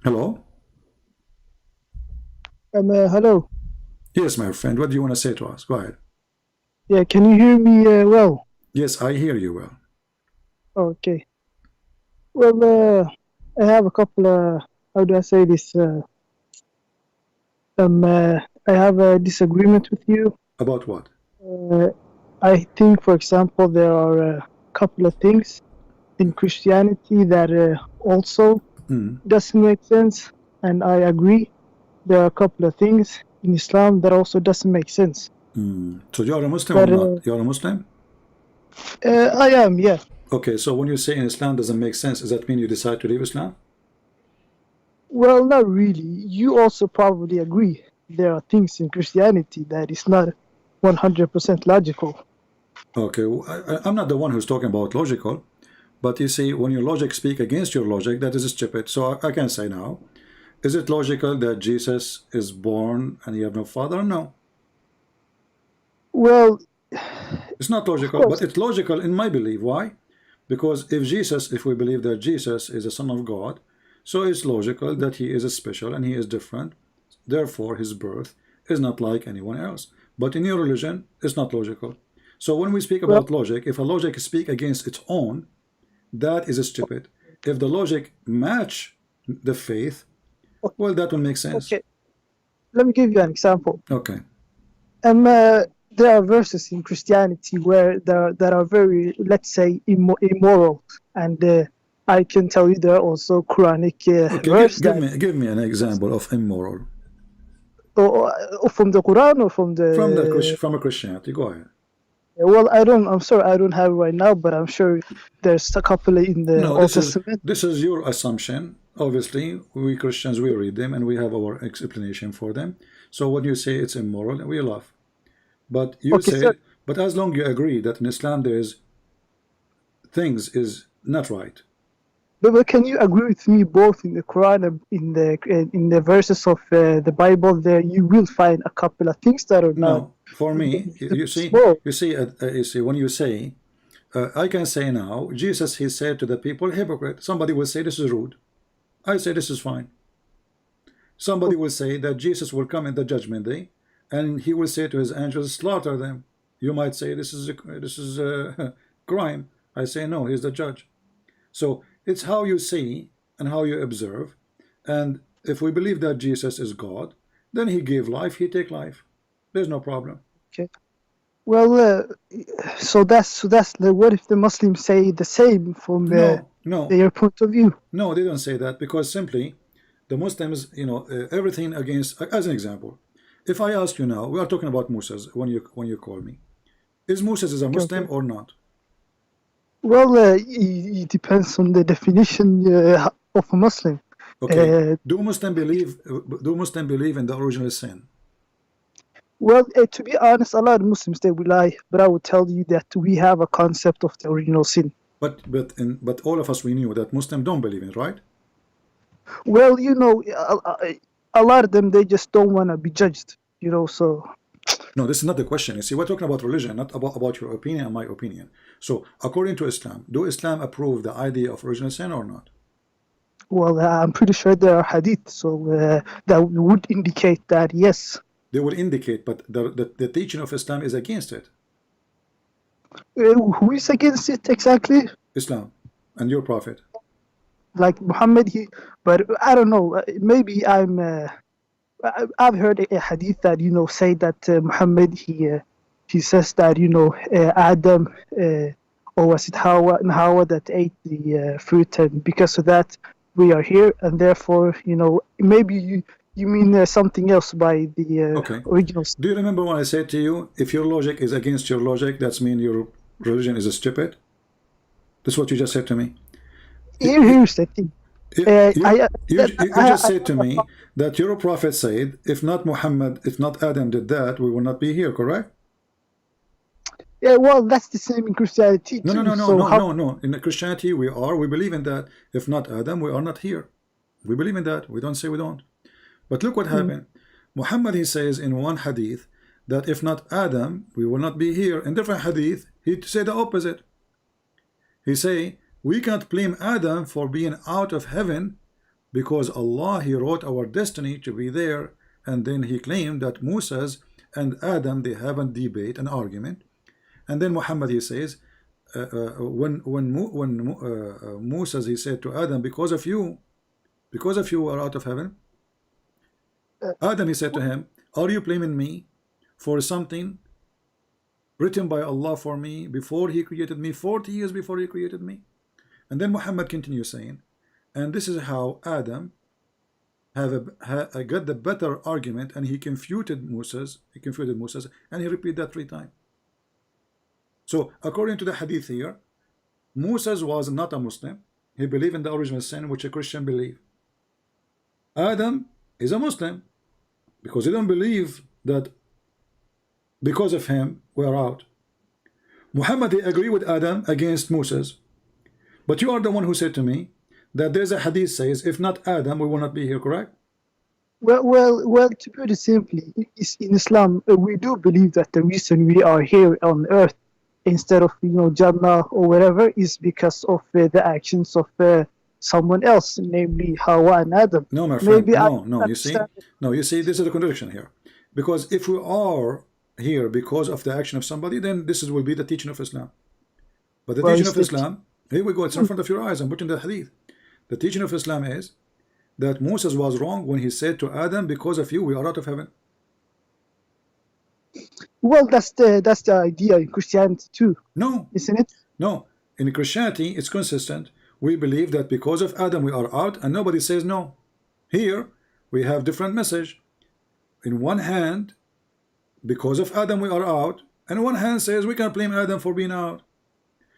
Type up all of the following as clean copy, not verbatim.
Hello? Hello. Yes, my friend. What do you want to say to us? Go ahead. Yeah, can you hear me well? Yes, I hear you well. Okay. Well, I have a couple of, how do I say this? I have a disagreement with you. About what? Uh, I think, for example, there are a couple of things in Christianity that also doesn't make sense, and I agree. There are a couple of things in Islam that also doesn't make sense. So you're a Muslim or But not? You're a Muslim? I am, yeah. Okay, so when you say in Islam doesn't make sense, does that mean you decide to leave Islam? Well, not really. You also probably agree there are things in Christianity that is not 100% logical. Okay, I'm not the one who's talking about logical, but you see, when your logic speak against your logic, that is stupid. So I can say now, is it logical that Jesus is born and he have no father? No, Well, it's not of logical, but course. it's logical in my belief. Why? Because if we believe that Jesus is a son of God, so it's logical that he is special and he is different. Therefore, his birth is not like anyone else. But in your religion, it's not logical. So when we speak Well, about logic, if a logic speak against its own, that is stupid. If the logic match the faith, well, that will make sense. okay. Let me give you an example. Okay. There are verses in Christianity where that are very, let's say, immoral, and I can tell you there are also Quranic Okay, verse that, give me an example of immoral from the Quran or from from the. from a Christianity. Go ahead. Well, I don't. I'm sorry, I don't have it right now, but I'm sure there's a couple in the No, Old Testament. this is your assumption. Obviously, we Christians we read them and we have our explanation for them. So when you say it's immoral, we laugh. But you Okay, so say, but as long you agree that in Islam there is things is not right. but can you agree with me both in the Quran and in the verses of the Bible? There you will find a couple of things that are not No, for me, small. you see when you say, I can say now, Jesus he said to the people, hypocrite. Somebody will say this is rude. I say this is fine. Somebody will say that Jesus will come in the judgment day, and he will say to his angels, slaughter them. You might say this is a crime. I say no, he's the judge. So it's how you see and how you observe. And if we believe that Jesus is God, then he gave life, he take life. There's no problem. Okay. Well, so that's what if the Muslims say the same from No, no, their point of view? no, they don't say that because simply the Muslims, everything against, as an example, if I ask you now, we are talking about Moses when you call me. Is Moses is a Okay, Muslim okay. or not? Well, it depends on the definition of a Muslim. Okay. Uh, Do Muslim believe in the original sin? Well, to be honest, a lot of Muslims they will lie, but I will tell you that we have a concept of the original sin. But all of us we knew that Muslim don't believe in, right? Well, a lot of them they just don't want to be judged, So No, this is not the question. You see, we're talking about religion, not about your opinion and my opinion. So, according to Islam, do Islam approve the idea of original sin or not? well, I'm pretty sure there are hadith, so that would indicate that yes. They will indicate, but the teaching of Islam is against it. Who is against it exactly? Islam and your prophet. Like Muhammad, but I don't know. Maybe I've heard a hadith that say that Muhammad he says that Adam or was it Hawa that ate the fruit, and because of that we are here, and therefore maybe you mean something else by the Okay. original. Do you remember when I said to you, if your logic is against your logic, that's mean your religion is stupid? That's what you just said to me. Here's the thing. I You just said to me that your prophet said, if not Muhammad, if not Adam did that, we will not be here, correct? Yeah, well, that's the same in Christianity No, no, too. no, no, So no, how? no, no. In Christianity, we believe in that. If not Adam, we are not here. We believe in that. We don't say we don't. But look what Mm, happened. Muhammad, he says in one hadith that if not Adam, we will not be here. In different hadith, he said the opposite. He say, we can't blame Adam for being out of heaven because Allah, He wrote our destiny to be there, and then He claimed that Moses and Adam, they have a debate, an argument, and then Muhammad, he says, when Moses, he said to Adam, because of you are out of heaven. Adam, he said to him, are you blaming me for something written by Allah for me before He created me, 40 years before He created me? And then Muhammad continues saying, and this is how Adam got the better argument, and he confuted Moses, and he repeated that 3 times. So according to the hadith here, Moses was not a Muslim. He believed in the original sin, which a Christian believe. Adam is a Muslim because he don't believe that because of him we are out. Muhammad, he agree with Adam against Moses. But you are the one who said to me that there's a hadith says, if not Adam, we will not be here, correct? Well, to put it simply, in Islam, we do believe that the reason we are here on earth instead of, Jannah or whatever, is because of the actions of someone else, namely Hawa and Adam. No, my friend, Maybe no, you see, this is a contradiction here. Because if we are here because of the action of somebody, then this will be the teaching of Islam. But the teaching of Islam, here we go, it's in front of your eyes, I'm putting the hadith. The teaching of Islam is that Moses was wrong when he said to Adam, because of you we are out of heaven. Well, that's the idea in Christianity too. No, isn't it? No, in Christianity it's consistent. We believe that because of Adam we are out, and nobody says no. Here we have different message. In one hand, because of Adam we are out, and one hand says we can blame Adam for being out.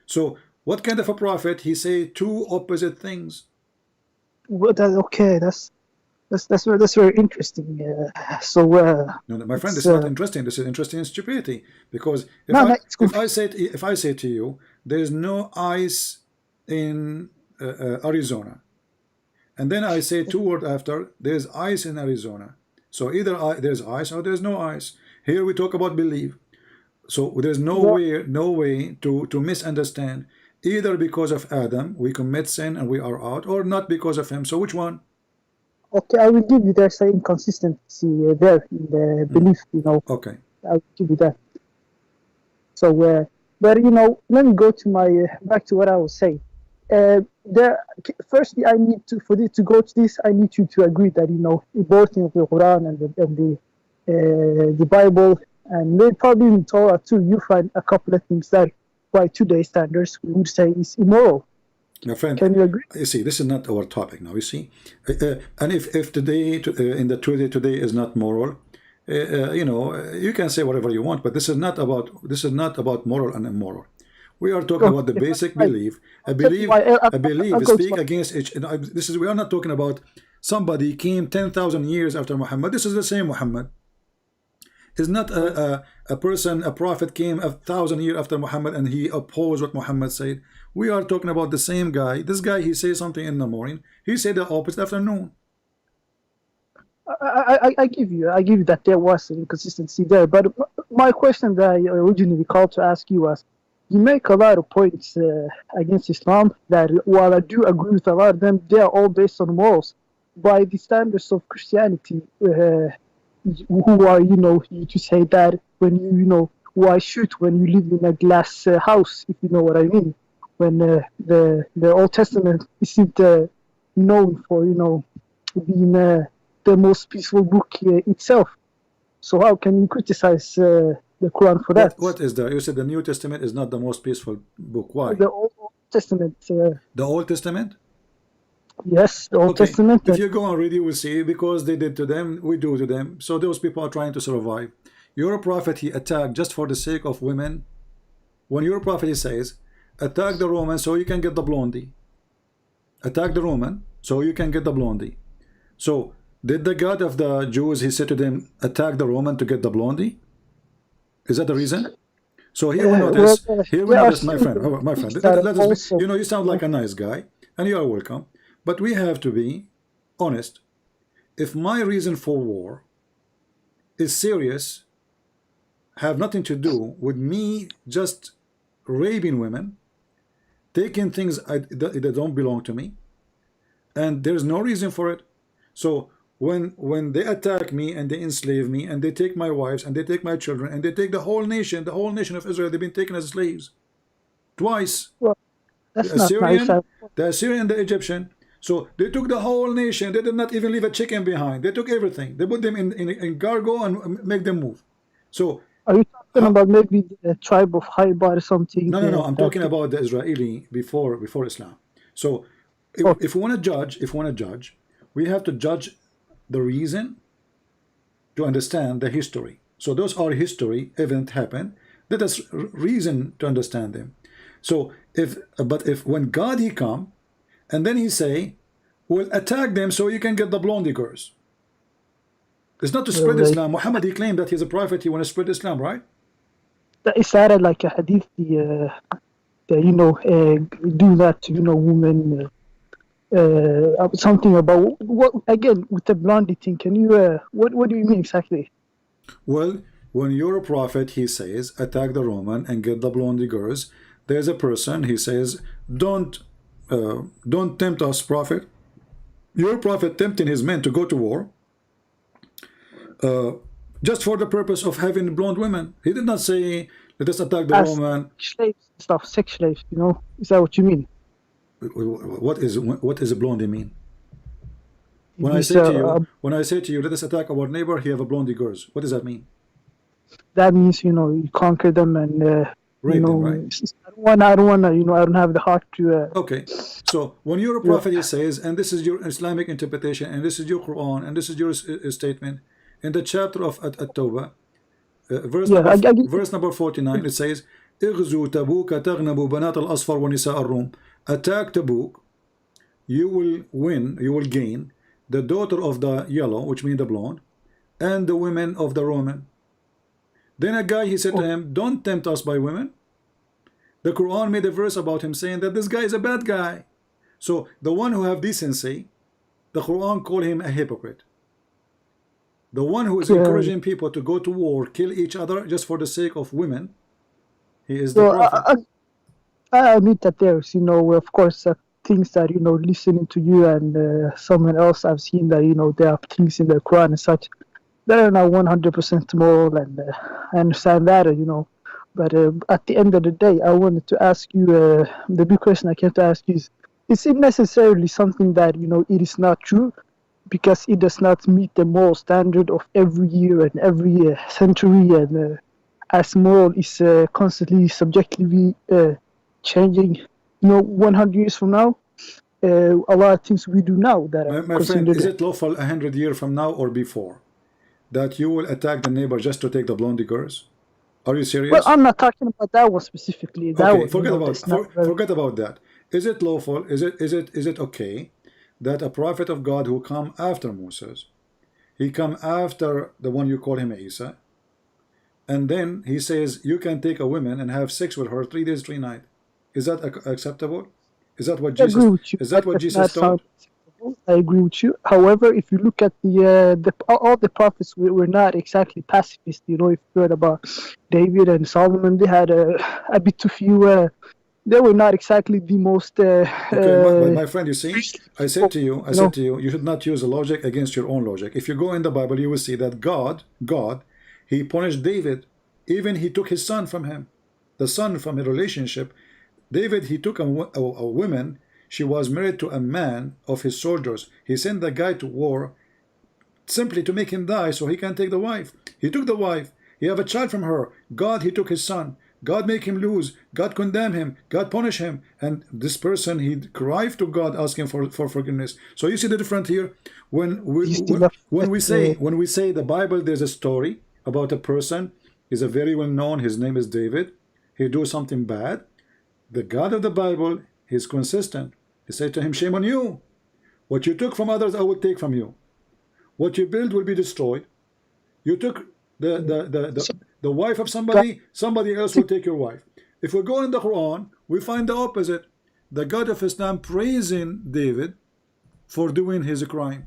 So what kind of a prophet? He say 2 opposite things. Well, okay, that's very interesting. No, my friend, this is not interesting. This is interesting in stupidity. Because if I say to you, there is no ice in Arizona, and then I say 2 words after, there's ice in Arizona. So either there's ice or there's no ice. Here we talk about belief. So there's no way to misunderstand. Either because of Adam we commit sin and we are out, or not because of him. So which one? Okay, I will give you there's an inconsistency there in the belief, Okay. I will give you that. So, but let me go to back to what I was saying. Firstly, I need to go to this. I need you to agree that both in the Quran and the Bible, and maybe probably in Torah too, you find a couple of things that by today's standards we would say is immoral. My friend, can you agree? You see, this is not our topic now. You see, and if today in the today is not moral, you can say whatever you want, but this is not about moral and immoral. We are talking about the basic belief. A belief speak against each. We are not talking about somebody came 10,000 years after Muhammad. This is the same Muhammad. Is not a prophet came 1,000 years after Muhammad and he opposed what Muhammad said. We are talking about the same guy. This guy, he says something in the morning, he said the opposite afternoon. I give you that there was an inconsistency there, but my question that I originally called to ask you was, you make a lot of points against Islam that, while I do agree with a lot of them, they are all based on morals. By the standards of Christianity, who are you to say that when why shoot when you live in a glass house, if you know what I mean, when the Old Testament isn't known for being the most peaceful book itself. So how can you criticize the Quran for that? What is that? You said the New Testament is not the most peaceful book. Why? The Old Testament. The Old Testament? Yes, the Old Testament. If you go and read, you will see, because they did to them, we do to them. So those people are trying to survive. Your prophet, he attacked just for the sake of women. When your prophet, he says, attack the Roman so you can get the blondie. Attack the Roman so you can get the blondie. So did the God of the Jews, he said to them, attack the Roman to get the blondie? Is that the reason? So here we notice, my friend, you sound like a nice guy, and you are welcome. But we have to be honest. If my reason for war is serious, have nothing to do with me just raping women, taking things that don't belong to me, and there's no reason for it. So when they attack me and they enslave me and they take my wives and they take my children and they take the whole nation of Israel, they've been taken as slaves twice. Well, The that's not nice. Assyrian, the Assyrian, the Egyptian. So they took the whole nation. They did not even leave a chicken behind. They took everything. They put them in cargo and make them move. So Are you talking about maybe the tribe of Khaybar or something? no. I'm That talking about the Israeli before Islam. So okay. if we want to judge, we have to judge the reason to understand the history. So those are history event happen. Let us reason to understand them. So if when God he come and then he say, we'll attack them so you can get the blondie girls. It's not to spread Right. Islam. Muhammad he claimed that he's a prophet. He want to spread Islam, right? Is that like a hadith? Do that to women. Something about what again with the blondie thing? Can you what do you mean exactly? Well, when you're a prophet, he says, attack the Roman and get the blondie girls. There's a person, he says, don't tempt us, prophet. Your prophet tempting his men to go to war just for the purpose of having blonde women. He did not say, let us attack the As Roman. slaves and stuff, sex slaves. Is that what you mean? What is a blondie mean? When I These, say to you, let us attack our neighbor, he have a blondie girls. What does that mean? that means you conquer them and Rape them, right? I don't wanna I don't have the heart to. Okay, so when you're a Yeah. prophet, he says, and this is your Islamic interpretation, and this is your Quran, and this is your statement, in the chapter of At-Tawbah, verse number 49, it says, اغزوا تبوك تغنبوا بنات الأصفر ونساء الروم. Attack Tabuk, you will win, you will gain the daughter of the yellow, which means the blonde, and the women of the Roman. Then a guy, he said to him, don't tempt us by women. The Quran made a verse about him saying that this guy is a bad guy. So the one who have decency, the Quran call him a hypocrite. The one who is encouraging people to go to war, kill each other just for the sake of women, he is the prophet. I admit that there's of course things that listening to you and someone else I've seen that there are things in the Quran and such that are not 100% moral, and I understand that but at the end of the day I wanted to ask you the big question I came to ask you is it necessarily something that it is not true because it does not meet the moral standard of every year and every century, and as moral is constantly subjectively changing 100 years from now, a lot of things we do now that are My friend, is it lawful 100 years from now or before that you will attack the neighbor just to take the blondie girls? Are you serious? Well, I'm not talking about that one specifically. That okay, one, forget about that. Is it lawful? Is it okay that a prophet of God who come after Moses, he come after the one you call him Isa, and then he says you can take a woman and have sex with her 3 days 3 nights? Is that acceptable? Is that what Jesus? Is that what Jesus taught? I agree with you. However, if you look at all the prophets were not exactly pacifists. If you heard about David and Solomon, they had a bit too few. They were not exactly the most. Okay, my friend, you see, I said to you, you should not use a logic against your own logic. If you go in the Bible, you will see that God, he punished David. Even he took his son from him, the son from a relationship. David, he took a woman. She was married to a man of his soldiers. He sent the guy to war simply to make him die so he can take the wife. He took the wife. He have a child from her. God, he took his son. God make him lose. God condemn him. God punish him. And this person, he cried to God asking for forgiveness. So you see the difference here. When we say the Bible, there's a story about a person. He's a very well known. His name is David. He do something bad. The God of the Bible, he's consistent. He said to him, shame on you. What you took from others, I will take from you. What you build will be destroyed. You took the wife of somebody else will take your wife. If we go in the Quran, we find the opposite. The God of Islam praising David for doing his crime.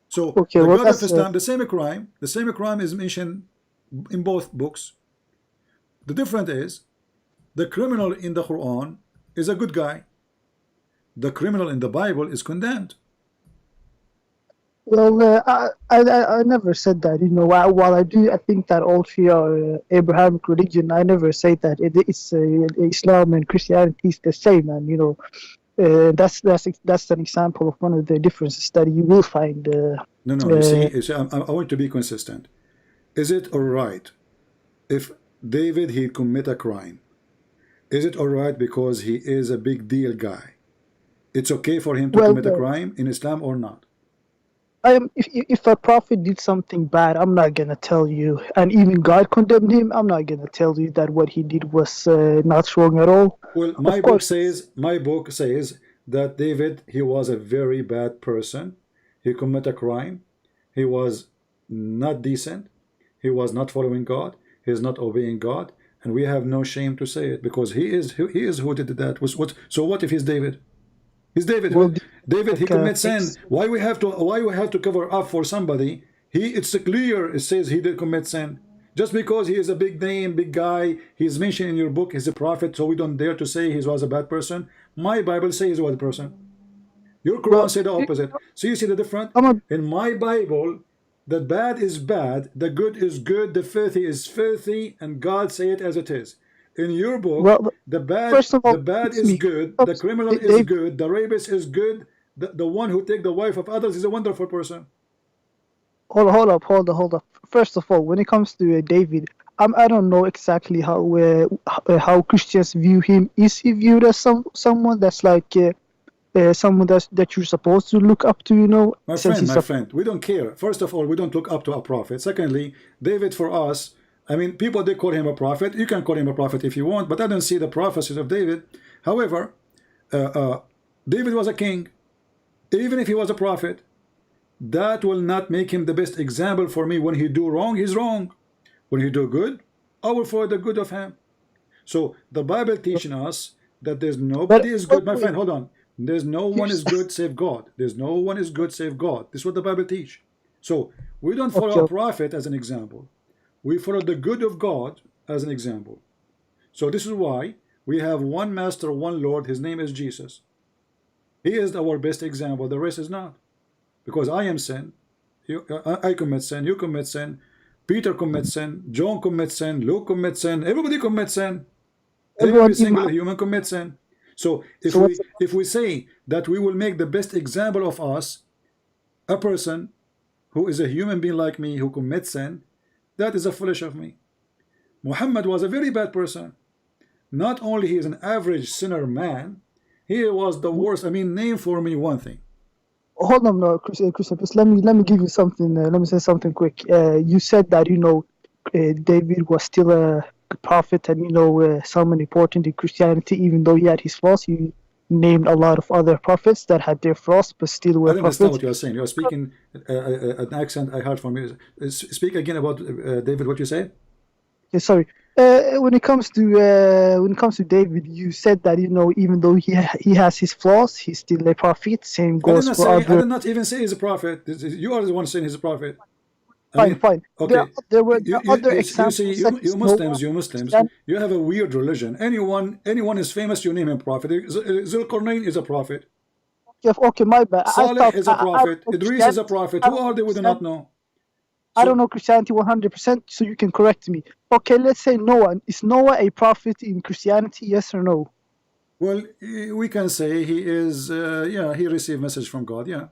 So the God of Islam, the same crime is mentioned in both books. The difference is the criminal in the Quran is a good guy. The criminal in the Bible is condemned. Well, I never said that. While I think that all three are Abrahamic religion, I never say that it's Islam and Christianity is the same. And that's an example of one of the differences that you will find. No, I want to be consistent. Is it all right if David he commit a crime? Is it all right because he is a big deal guy? It's okay for him to commit a crime in Islam or not? If a prophet did something bad, I'm not gonna tell you, and even God condemned him. I'm not gonna tell you that what he did was not wrong at all. Well, my book says that David he was a very bad person. He committed a crime. He was not decent. He was not following God. He is not obeying God, and we have no shame to say it because he is who did that. So what if he's David? He's David. Well, David, he commits sin. Why we have to cover up for somebody? It's clear. It says he did commit sin. Just because he is a big name, big guy, he's mentioned in your book. He's a prophet, so we don't dare to say he was a bad person. My Bible says he was a person. Your Quran said the opposite. So you see the difference. In my Bible, the bad is bad, the good is good, the filthy is filthy, and God say it as it is. In your book, the bad is good, the criminal is good, the rapist is good, the one who take the wife of others is a wonderful person. Hold up. First of all, when it comes to David, I don't know exactly how Christians view him. Is he viewed as someone that's like someone that you're supposed to look up to? My friend, we don't care. First of all, we don't look up to a prophet. Secondly, David for us, I mean, people, they call him a prophet. You can call him a prophet if you want, but I don't see the prophecies of David. However, David was a king. Even if he was a prophet, that will not make him the best example for me. When he do wrong, he's wrong. When he do good, I will follow the good of him. So the Bible teaching us that there's nobody is good. My friend, hold on. There's no one is good save God. There's no one is good save God. This is what the Bible teach. So we don't follow a prophet as an example. We follow the good of God as an example. So this is why we have one master, one Lord. His name is Jesus. He is our best example. The rest is not. Because I am sin. I commit sin. You commit sin. Peter commits sin. John commits sin. Luke commits sin. Everybody commits sin. Every single human commits sin. So if we say that we will make the best example of us, a person who is a human being like me who commits sin, that is a foolish of me. Muhammad was a very bad person. Not only he is an average sinner man, he was the worst. I mean, name for me one thing. Hold on, no, Chris, let me give you something. Let me say something quick. You said that David was still a prophet and someone important in Christianity, even though he had his flaws. You named a lot of other prophets that had their flaws, but still were prophets. I don't understand what you are saying. You are speaking an accent I heard from you. Speak again about David. What you said? Yeah, sorry. When it comes to David, you said that even though he has his flaws, he's still a prophet. Same goes for other. I did not even say he's a prophet. You are the one saying he's a prophet. Fine. Okay. There were other examples. You Muslims, you have a weird religion. Anyone is famous, you name him prophet. Zulkarnain is a prophet. Okay, my bad. Saleh is a prophet. Idris is a prophet. Who are they? We do not know. I don't know Christianity 100%, so you can correct me. Okay, let's say Noah. Is Noah a prophet in Christianity? Yes or no? Well, we can say he is. He received message from God. Yeah.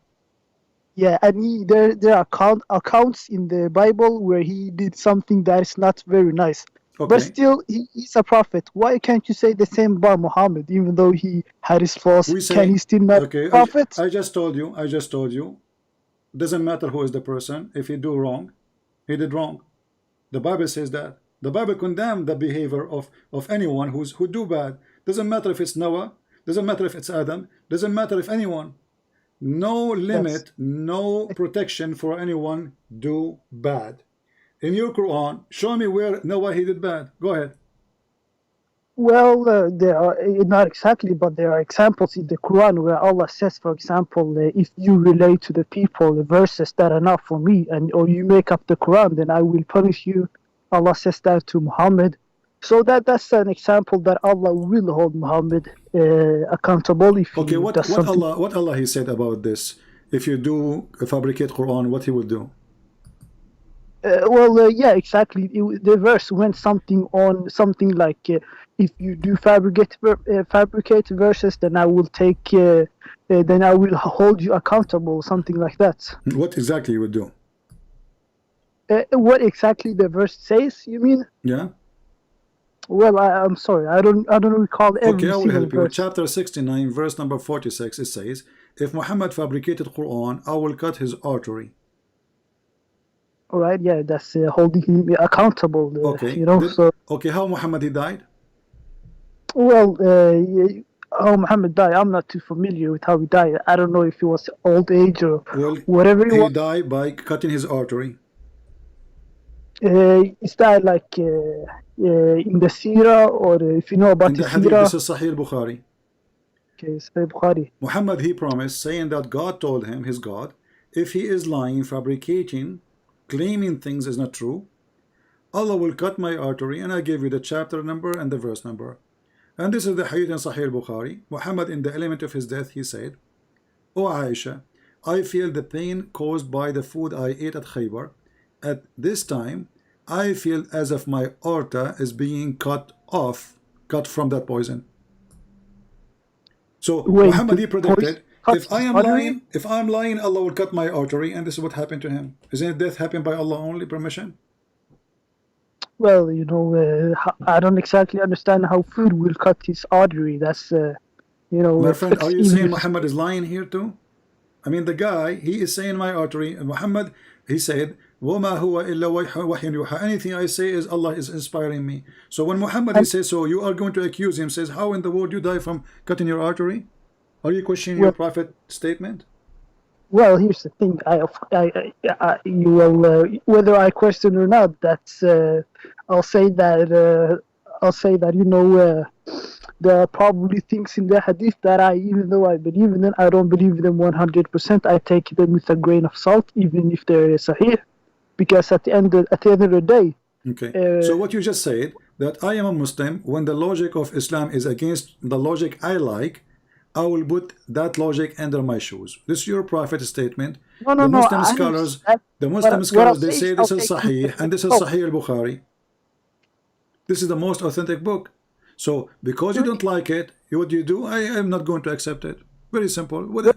Yeah, and there are accounts in the Bible where he did something that is not very nice. Okay. But still, he's a prophet. Why can't you say the same about Muhammad, even though he had his flaws? Can he still not be a prophet? I just told you. Doesn't matter who is the person. If he do wrong, he did wrong. The Bible says that. The Bible condemned the behavior of anyone who do bad. Doesn't matter if it's Noah. Doesn't matter if it's Adam. Doesn't matter if anyone. No limit, no protection for anyone do bad. In your Quran, show me where Noah he did bad. Go ahead. Well, there are not exactly, but there are examples in the Quran where Allah says, for example, if you relate to the people the verses that are not for me, or you make up the Quran, then I will punish you. Allah says that to Muhammad. So that's an example that Allah will hold Muhammad accountable if Okay, he does something. what Allah he said about this? If you do fabricate Quran, what he will do? Yeah, exactly. The verse went something like, if you do fabricate verses, then I will then I will hold you accountable, something like that. What exactly you would do? What exactly the verse says, you mean? Yeah. Well, I'm sorry, I don't recall every Okay, I will single help you. verse. Chapter 69, verse number 46, it says, if Muhammad fabricated Quran, I will cut his artery. All right, yeah, that's holding him accountable. Okay. So okay, how Muhammad he died? well, how Muhammad died, I'm not too familiar with how he died. I don't know if it was old age or whatever it he was. died by cutting his artery. Is that like in the Sirah, or if you know about in the the hadith? Sirah? This is Sahih Bukhari. Okay, Sahih Bukhari. Muhammad he promised, saying that God told him, his God, if he is lying, fabricating, claiming things is not true, Allah will cut my artery, and I gave you the chapter number and the verse number. And this is the hadith in Sahih Bukhari. Muhammad, in the element of his death, he said, O Aisha, I feel the pain caused by the food I ate at Khaybar. At this time, I feel as if my aorta is being cut from that poison. So Wait, Muhammad he predicted, if I am artery? lying, Allah will cut my artery, and this is what happened to him. Isn't death happen by Allah only permission? Well, I don't exactly understand how food will cut his artery. That's my friend, are you saying Muhammad is lying here too? I mean, the guy, he is saying my artery, and Muhammad, he said, وَمَا هُوَ إِلَّا وَحْيٌ يُوحَى. Anything I say is Allah is inspiring me. So when Muhammad he says, so you are going to accuse him, says, how in the world you die from cutting your artery? Are you questioning your prophet statement? Well, here's the thing. You will, whether I question or not, that's I'll say that there are probably things in the hadith that even though I believe in them, I don't believe in them 100%. I take them with a grain of salt, even if they're sahih, because at the end of the day. Okay. So what you just said, that I am a Muslim, when the logic of Islam is against the logic I like, I will put that logic under my shoes. This is your prophet statement. The Muslim scholars, they say this is Sahih, and this is Sahih al-Bukhari. This is the most authentic book. So because you don't like it, what do you do? I am not going to accept it. Very simple. If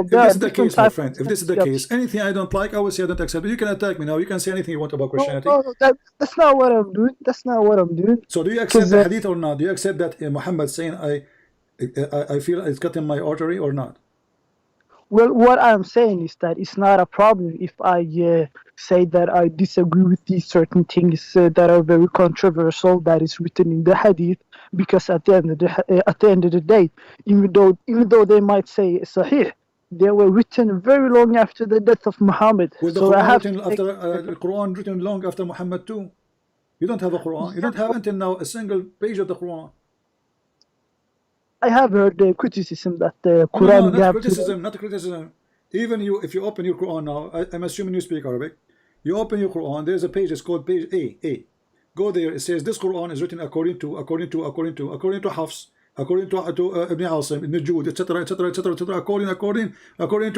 this is the case, my friend, if this is the case, anything I don't like, I will say I don't accept it. You can attack me now. You can say anything you want about Christianity. No, that's not what I'm doing. That's not what I'm doing. So do you accept the hadith or not? Do you accept that Muhammad saying I feel it's cutting my artery or not? Well, what I'm saying is that it's not a problem if I say that I disagree with these certain things that are very controversial that is written in the hadith, because at the end of the day, even though they might say sahih, they were written very long after the death of Muhammad. Was the Quran written long after Muhammad too? You don't have a Quran. You don't have until now a single page of the Quran. I have heard the criticism that the Quran... No, not criticism. Even you, if you open your Quran now, I'm assuming you speak Arabic. You open your Quran, there's a page, it's called page A. Go there, it says this Quran is written according to Hafs, according to Ibn Asim, Ibn Jude, etc., according to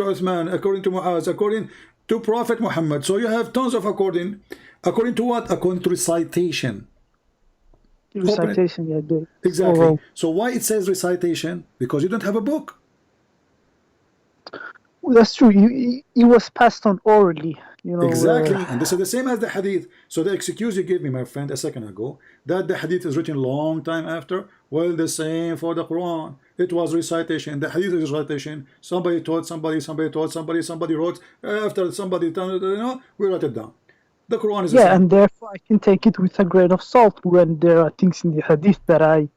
Uthman, according to Muaz, according to Prophet Muhammad. So you have tons of according to what? According to recitation. Recitation, yeah. Exactly. So why it says recitation? Because you don't have a book. Well, that's true. It was passed on orally. Exactly. And this is the same as the hadith. So the excuse you gave me, my friend, a second ago, that the hadith is written long time after, well, the same for the Quran. It was recitation. The hadith is recitation. Somebody taught somebody, somebody wrote, after somebody, we wrote it down. The Quran is the same. And therefore I can take it with a grain of salt when there are things in the hadith that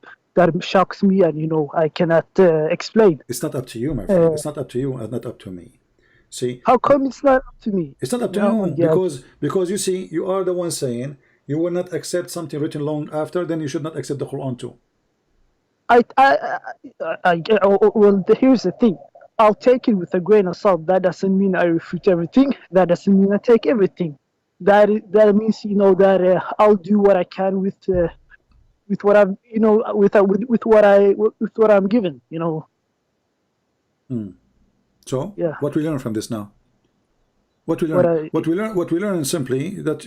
shocks me and I cannot explain. It's not up to you, my friend. It's not up to you and not up to me. See, how come it's not up to me? It's not up to you because you see, you are the one saying you will not accept something written long after, then you should not accept the Quran too. Well, here's the thing. I'll take it with a grain of salt. That doesn't mean I refute everything. That doesn't mean I take everything. That means that I'll do what I can with with what I'm, with what I'm given, So yeah, what we learn from this now? What we what learn? I, What we learn is simply that,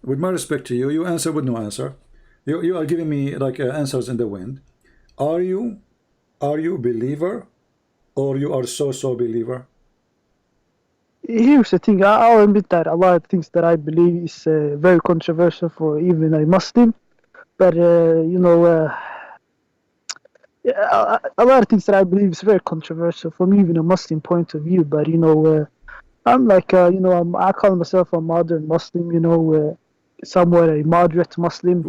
with my respect to you, you answer with no answer. You are giving me like answers in the wind. Are you believer, or you are so believer? here's the thing. I'll admit that a lot of things that I believe is very controversial for even a Muslim, but yeah, a lot of things that I believe is very controversial from even a Muslim point of view. But I'm like, I call myself a modern Muslim. Somewhat a moderate Muslim.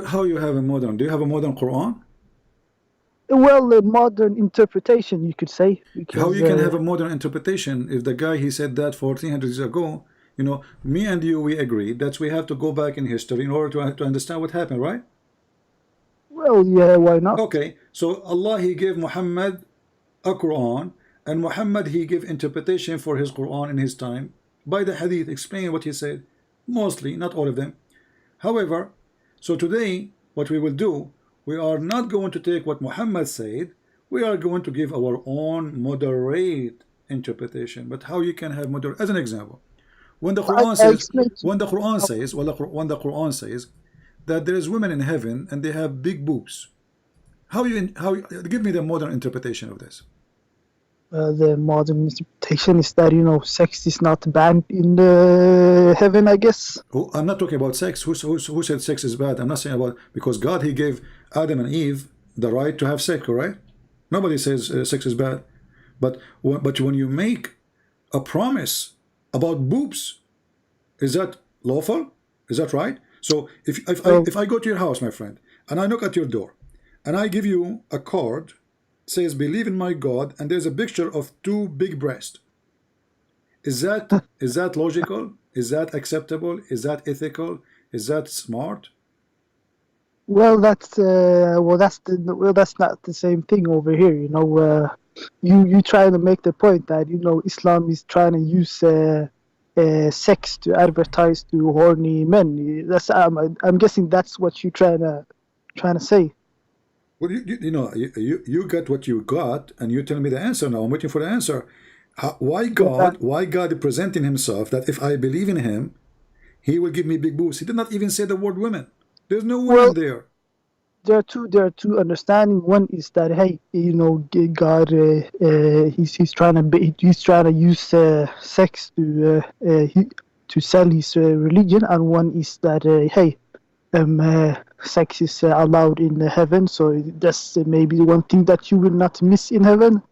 How you have a modern? Do you have a modern Quran? Well, a modern interpretation, you could say, How because you can have a modern interpretation if the guy he said that 1400 years ago? Me and you, we agreed that we have to go back in history in order to understand what happened, right? well, yeah, why not? Okay, so Allah he gave Muhammad a Quran, and Muhammad he gave interpretation for his Quran in his time by the hadith, explain what he said, mostly, not all of them. However, so today what we will do, we are not going to take what Muhammad said, we are going to give our own moderate interpretation. But how you can have moderate? As an example, when the Quran I says, explained to when the Quran you says, when the Quran says that there is women in heaven and they have big boobs, how give me the modern interpretation of this? the modern interpretation is that sex is not banned in heaven, I guess. Oh, I'm not talking about sex. Who said sex is bad? I'm not saying about, because God he gave Adam and Eve the right to have sex, right? Nobody says sex is bad. But when you make a promise about boobs, is that lawful? Is that right? So Well, if I go to your house, my friend, and I knock at your door, and I give you a card, says believe in my God, and there's a picture of two big breasts. Is that logical? Is that acceptable? Is that ethical? Is that smart? that's not the same thing over here. You trying to make the point that Islam is trying to use sex to advertise to horny men. That's I'm guessing that's what you're trying to say. Well, you got what you got, and you tell me the answer now. I'm waiting for the answer. Why Well, God? Why God presenting Himself that if I believe in Him, He will give me big boobs? He did not even say the word women. There's no women well, there. there are two understanding. One is that, hey, God, he's trying to use sex to sell his religion, and one is that, hey, sex is allowed in heaven, so that's maybe one thing that you will not miss in heaven.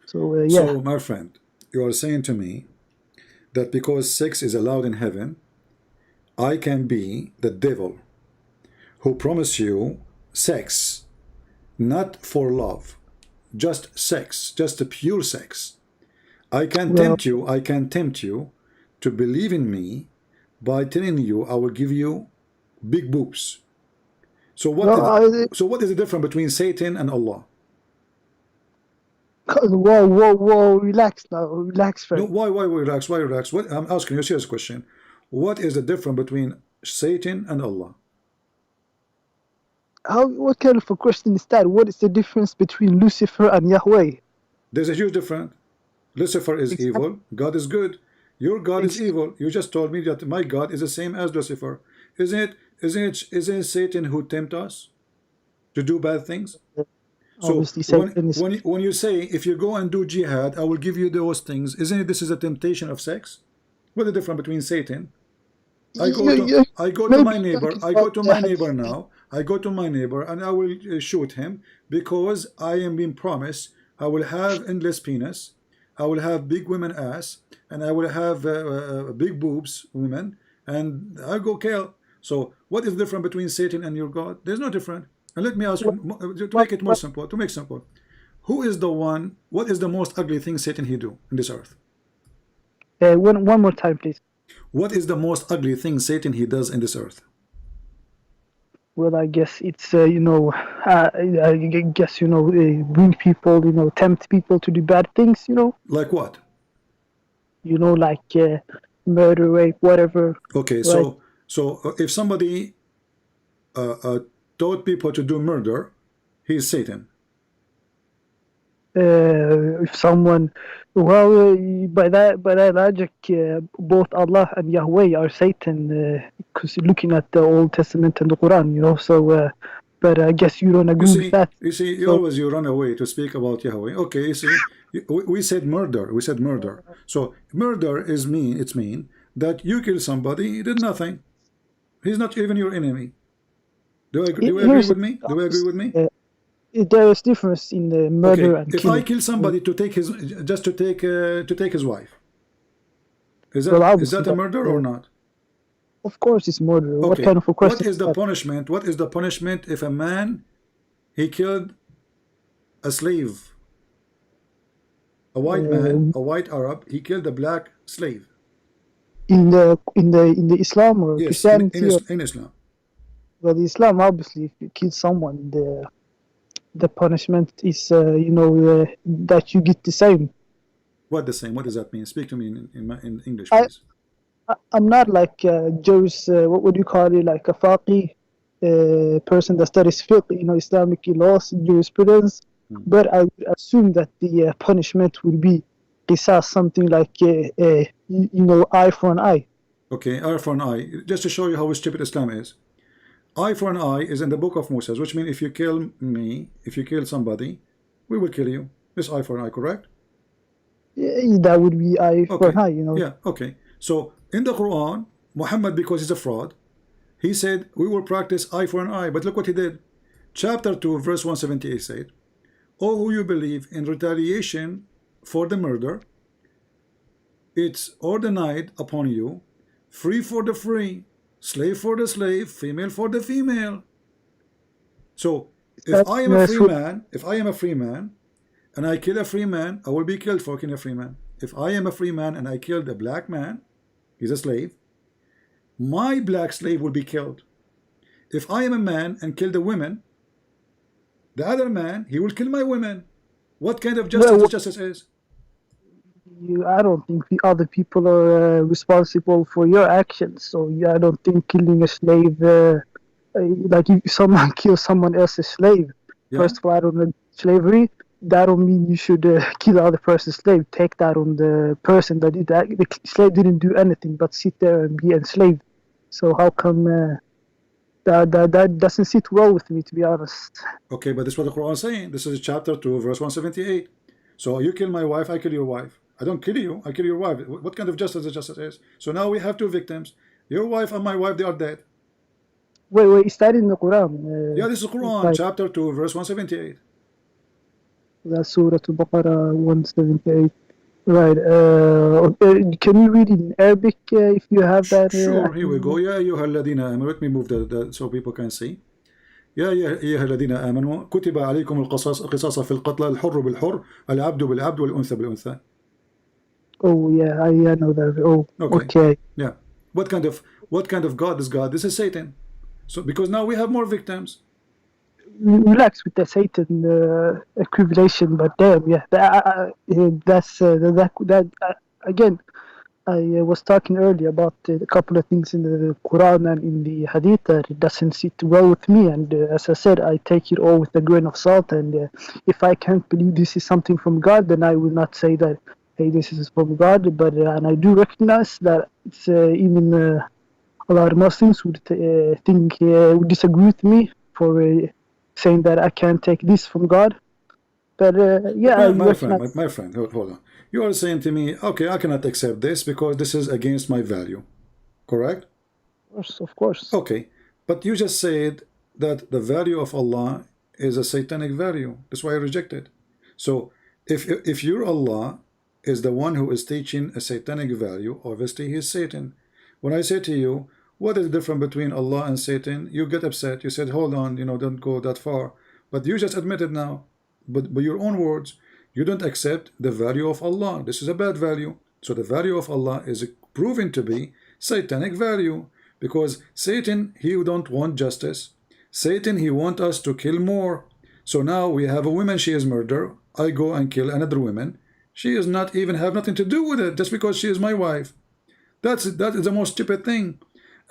So yeah. So, my friend, you are saying to me that because sex is allowed in heaven, I can be the devil who promise you sex, not for love, just sex, just a pure sex. I can Well, tempt you, I can tempt you to believe in me by telling you I will give you big boobs. So well, what is the difference between Satan and Allah? whoa, relax now, relax, No, friend. why relax? Why relax? What I'm asking you a serious question. What is the difference between Satan and Allah? What kind of a question is that? What is the difference between Lucifer and Yahweh? There's a huge difference. Lucifer is Exactly. evil, God is good. Your God is Ex- evil. You just told me that my God is the same as Lucifer. Isn't it Satan who tempt us to do bad things? So Obviously, Satan is. when you say if you go and do jihad, I will give you those things, isn't it this is a temptation of sex? What's the difference between Satan? I go You, to you, I go to maybe my you're neighbor. talking I go about to the my neighbor hadith. now. I go to my neighbor and I will shoot him because I am being promised I will have endless penis, I will have big women ass, and I will have big boobs women, and I go kill. So what is the difference between Satan and your God? There's no difference. And let me ask What, you to what, make it more what, simple. To make simple, who is the one? What is the most ugly thing Satan he do in this earth? one more time, please. What is the most ugly thing Satan he does in this earth? Well, I guess it's I guess bring people, tempt people to do bad things. Like what? Like murder, rape, whatever. Okay, Right? so if somebody taught people to do murder, he is Satan. If someone, well, by that logic, both Allah and Yahweh are Satan, because looking at the Old Testament and the Quran, you know. So, but I guess you don't agree with that. You So, always you run away to speak about Yahweh. Okay, you see, we said murder. We said murder. So murder is mean. It's mean that you kill somebody. He did nothing. He's not even your enemy. Do you agree here's with me? Do you agree with me? there is difference in the murder Okay, and if I killing. kill somebody to take his just to take his wife, Well, is obviously, that a murder or not? of course, it's murder. What Okay, kind of a what question is is the that? punishment? What is the punishment if a man he killed a slave, a white man, Uh, a white Arab, he killed a black slave? in the Islam or Yes, Christianity, or in Islam. well, Islam, obviously, if you kill someone, the punishment is that you get the same. What the same? What does that mean? Speak to me in English, I, please. I'm not like Joe's, what would you call it, like a faqih person that studies fiqh, Islamic laws, jurisprudence, Hmm. but I would assume that the punishment will be qisas, something like eye for an eye. Okay, eye for an eye. Just to show you how stupid Islam is. Eye for an eye is in the book of Moses, which means if you kill me, if you kill somebody, we will kill you. This eye for an eye, correct? That would be eye for an Okay. eye. Yeah, okay. So in the Quran, Muhammad, because he's a fraud, he said we will practice eye for an eye. But look what he did. Chapter 2, verse 178 said, "O who you believe in retaliation for the murder, it's ordained upon you, free for the free, slave for the slave, female for the female." So if I am a free man, and I kill a free man, I will be killed for killing a free man. If I am a free man and I killed a black man, he's a slave, my black slave will be killed. If I am a man and kill the women, the other man, he will kill my women. What kind of justice Well, this justice is? I don't think the other people are responsible for your actions. So I don't think killing a slave, like if someone kills someone else's slave, Yeah? first of all, I don't know slavery. That don't mean you should kill the other person's slave. Take that on the person that did that. The slave didn't do anything but sit there and be enslaved. So how come that doesn't sit well with me, to be honest? Okay, but this is what the Quran is saying. This is chapter 2, verse 178. So you kill my wife, I kill your wife. I don't kill you, I kill your wife. What kind of justice the justice is? So now we have two victims. Your wife and my wife, they are dead. Wait, is that in the Quran? Yeah, this is Quran, Like chapter 2, verse 178. that's Surah Al-Baqarah 178. Right. Can you read it in Arabic if you have that? Sure, here we go. يا أيها الذين آمنوا. Let me move the so people can see. يا أيها الذين آمنوا كتب عليكم القصاص في القتلى الحر بالحر العبد بالعبد والأنثى بالأنثى. Oh yeah, I know that. Oh, okay. Yeah. What kind of God is God? This is Satan. So because now we have more victims. Relax with the Satan equivalation, but damn, yeah, that again. I was talking earlier about a couple of things in the Quran and in the Hadith that it doesn't sit well with me. And as I said, I take it all with a grain of salt. And if I can't believe this is something from God, then I will not say that, hey, this is from God. But and I do recognize that it's even a lot of Muslims would would disagree with me for saying that I can't take this from God. But yeah, I recognize. My friend, hold on. You are saying to me, okay, I cannot accept this because this is against my value. Correct? Of course. Okay. But you just said that the value of Allah is a satanic value. That's why I reject it. So if your Allah is the one who is teaching a satanic value, obviously he is Satan. When I say to you, what is the difference between Allah and Satan? You get upset. You said, hold on, don't go that far. But you just admitted now, but by your own words, you don't accept the value of Allah. This is a bad value. So the value of Allah is proven to be satanic value, because Satan, he don't want justice. Satan, he want us to kill more. So now we have a woman, she is murder. I go and kill another woman. She is not even have nothing to do with it just because she is my wife. That is the most stupid thing.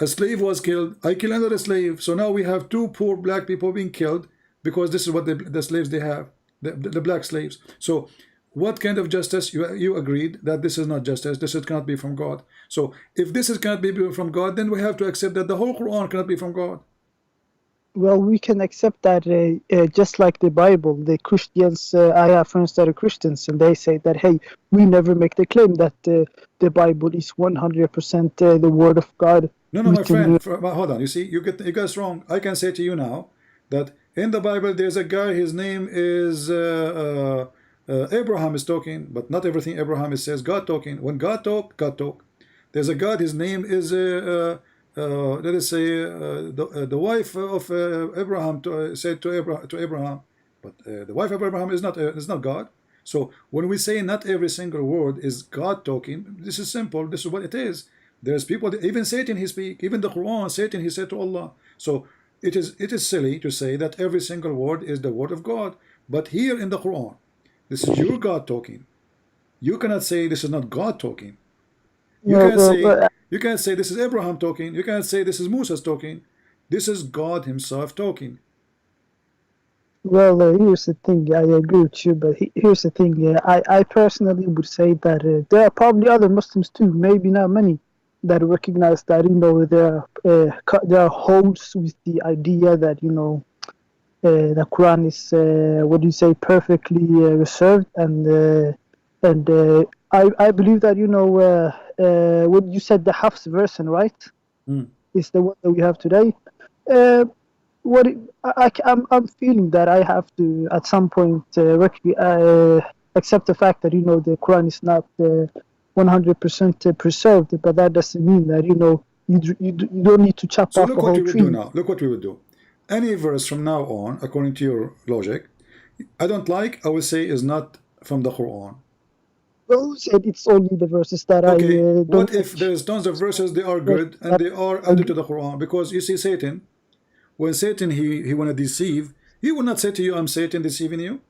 A slave was killed. I kill another slave. So now we have two poor black people being killed because this is what the slaves they have, the black slaves. So what kind of justice? You agreed that this is not justice. This cannot be from God. So if this is cannot be from God, then we have to accept that the whole Quran cannot be from God. Well, we can accept that just like the Bible, the Christians, I have friends that are Christians, and they say that, hey, we never make the claim that the Bible is 100% the Word of God. No, no, my friend, hold on. You see, you guys wrong. I can say to you now that in the Bible there's a guy, his name is Abraham is talking, but not everything Abraham is says God talking. When God talk, God talk. There's a God, his name is let us say the wife of Abraham said to Abraham, but the wife of Abraham is not God. So when we say not every single word is God talking, this is simple. This is what it is. There's people, even Satan he speak, even the Quran, Satan he said to Allah. So it is silly to say that every single word is the word of God. But here in the Quran, this is your God talking. You cannot say this is not God talking. You can't say this is Abraham talking. You can't say this is Moses talking. This is God himself talking. Well, here's the thing. I agree with you, but here's the thing. I personally would say that there are probably other Muslims too, maybe not many, that recognize that, you know, there are holes with the idea that, you know, the Quran is what do you say, perfectly reserved, and I believe that, you know, what you said, the Hafs version, right, is the one that we have today. I'm feeling that I have to at some point accept the fact that, you know, the Quran is not 100% preserved, but that doesn't mean that, you know, you don't need to chop off the whole tree. So look what we would do now. Look what we would do. Any verse from now on, according to your logic, I don't like, I will say is not from the Quran. Well, said it's only the verses that okay. I don't. What if there's tons of verses, they are good and they are added to the Quran? Because you see, Satan, when Satan he want to deceive, he will not say to you, I'm Satan deceiving you.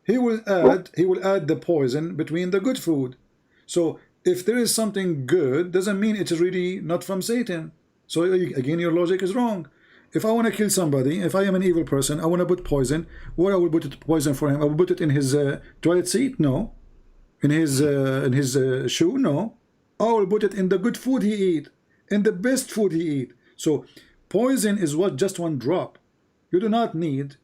He will add the poison between the good food. So if there is something good, doesn't mean it's really not from Satan. So again, your logic is wrong. If I want to kill somebody, if I am an evil person, I want to put poison. Where I will put poison for him? I will put it in his toilet seat? No. In his shoe? No. I will put it in the good food he eat, in the best food he eat. So poison is what, just one drop. You do not need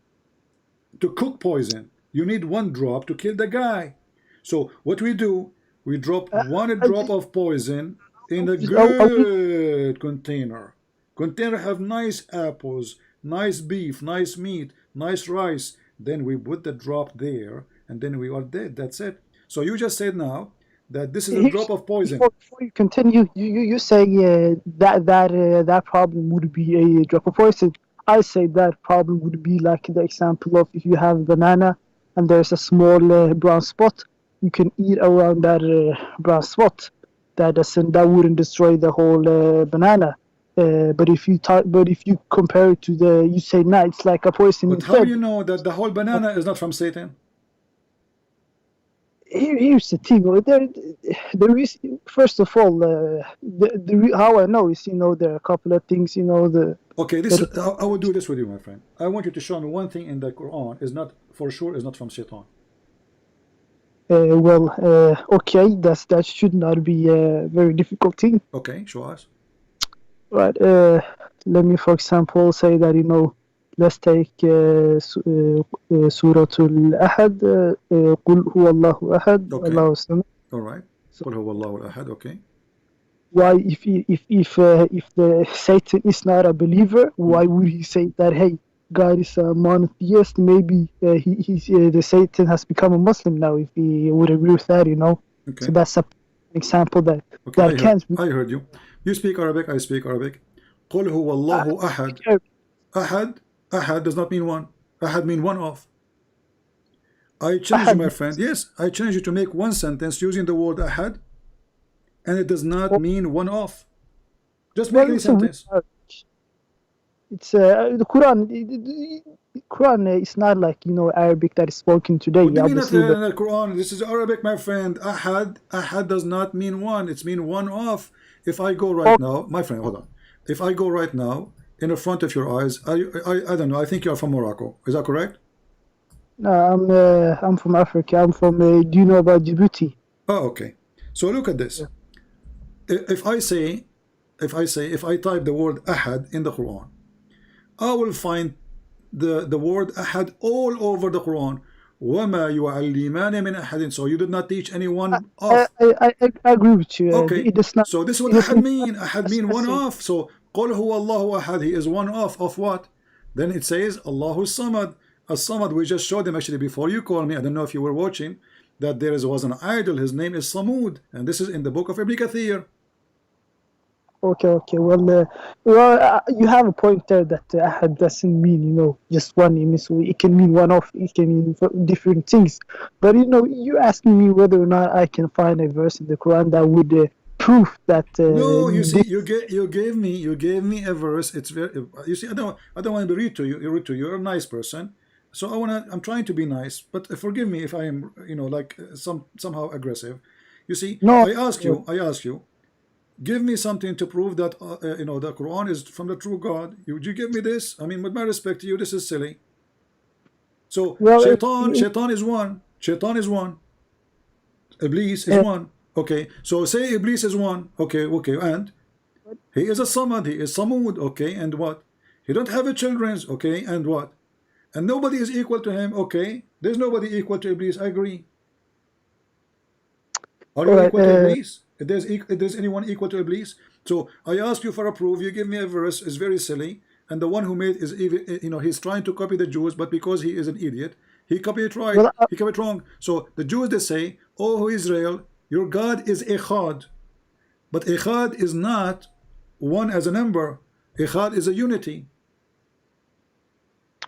to cook poison. You need one drop to kill the guy. So what we do, we drop one drop of poison in a good container. Container have nice apples, nice beef, nice meat, nice rice. Then we put the drop there, and then we are dead. That's it. So you just said now that this is a drop of poison. Before you continue, you say that problem would be a drop of poison. I say that problem would be like the example of if you have a banana and there's a small brown spot, you can eat around that brown spot. That wouldn't destroy the whole banana. But if you compare it to you say, nah, it's like a poison. But how do you know that the whole banana is not from Satan? Here's the thing. There is, first of all, how I know is, you know, there are a couple of things, you know, okay, I will do this with you, my friend. I want you to show me one thing in the Quran is not, for sure, is not from Satan. Okay, that should not be a very difficult thing. Okay, show us. Right. Let me, for example, say that, you know, let's take Suratul Ahad. Qul huwa Allahu Ahad. Okay. Allahu Samad. All right. Qul huwa Allahu Ahad. Okay. Why, if the Satan is not a believer, why would he say that? Hey, God is a monotheist. Maybe the Satan has become a Muslim now. If he would agree with that, you know. Okay. So that's an example that I heard you. You speak Arabic. I speak Arabic. Qul huwa Allahu Ahad. Ahad does not mean one. Ahad mean one of. I challenge you, my friend. Yes, I challenge you to make one sentence using the word Ahad, and it does not mean one of. Just make any sentence. It's the Quran. The Quran is not like, you know, Arabic that is spoken today. What do you mean not the Quran? This is Arabic, my friend. Ahad does not mean one. It's mean one of. If I go right now, my friend, hold on. if I go right now in the front of your eyes, I don't know, I think you're from Morocco. Is that correct? I'm from Africa. I'm from. Do you know about Djibouti? Oh, okay. So look at this. Yeah. If I say, if I type the word Ahad in the Quran, I will find the word Ahad all over the Quran. وَمَا يُعَلِّمَانِ مِنْ أَحَدٍ. So you did not teach anyone I, off. I, I, I agree with you. Okay. It does not. So this is what It does Ahad not mean. Ahad mean one specific. off. So قُلْ هُوَ اللَّهُ أَحَدٍ. He is one off of what? Then it says Allahu Samad. As-Samad, we just showed them actually before you called me. I don't know if you were watching, that was an idol. His name is Samud. And this is in the book of Ibn Kathir. Okay. You have a point there that ahad doesn't mean, just one image. So it can mean one off. It can mean different things. But you're asking me whether or not I can find a verse in the Quran that would prove that. No, you see, This, you gave me a verse. It's very, you see, I don't want to be rude to you. You're a nice person, so I'm trying to be nice. But forgive me if I am, like somehow aggressive. You see, no. I ask you, give me something to prove that the Quran is from the true God. You give me this. I mean, with my respect to you, this is silly. So Well, shaitan is one. Shaitan is one. Iblis is uh, one. Okay, so say Iblis is one. Okay, and he is a Samad, he is Samud. Okay, and what? He don't have a children. Okay, and what? And nobody is equal to him. Okay, there's nobody equal to Iblis. I agree. Are all you right. equal to Iblis? If there's anyone equal to Iblis? So I ask you for a proof. You give me a verse. It's very silly. And the one who made is even, he's trying to copy the Jews, but because he is an idiot, he copied it right. Well, He copied it wrong. So the Jews, they say, "Oh Israel, your God is Echad," but Echad is not one as a number. Echad is a unity.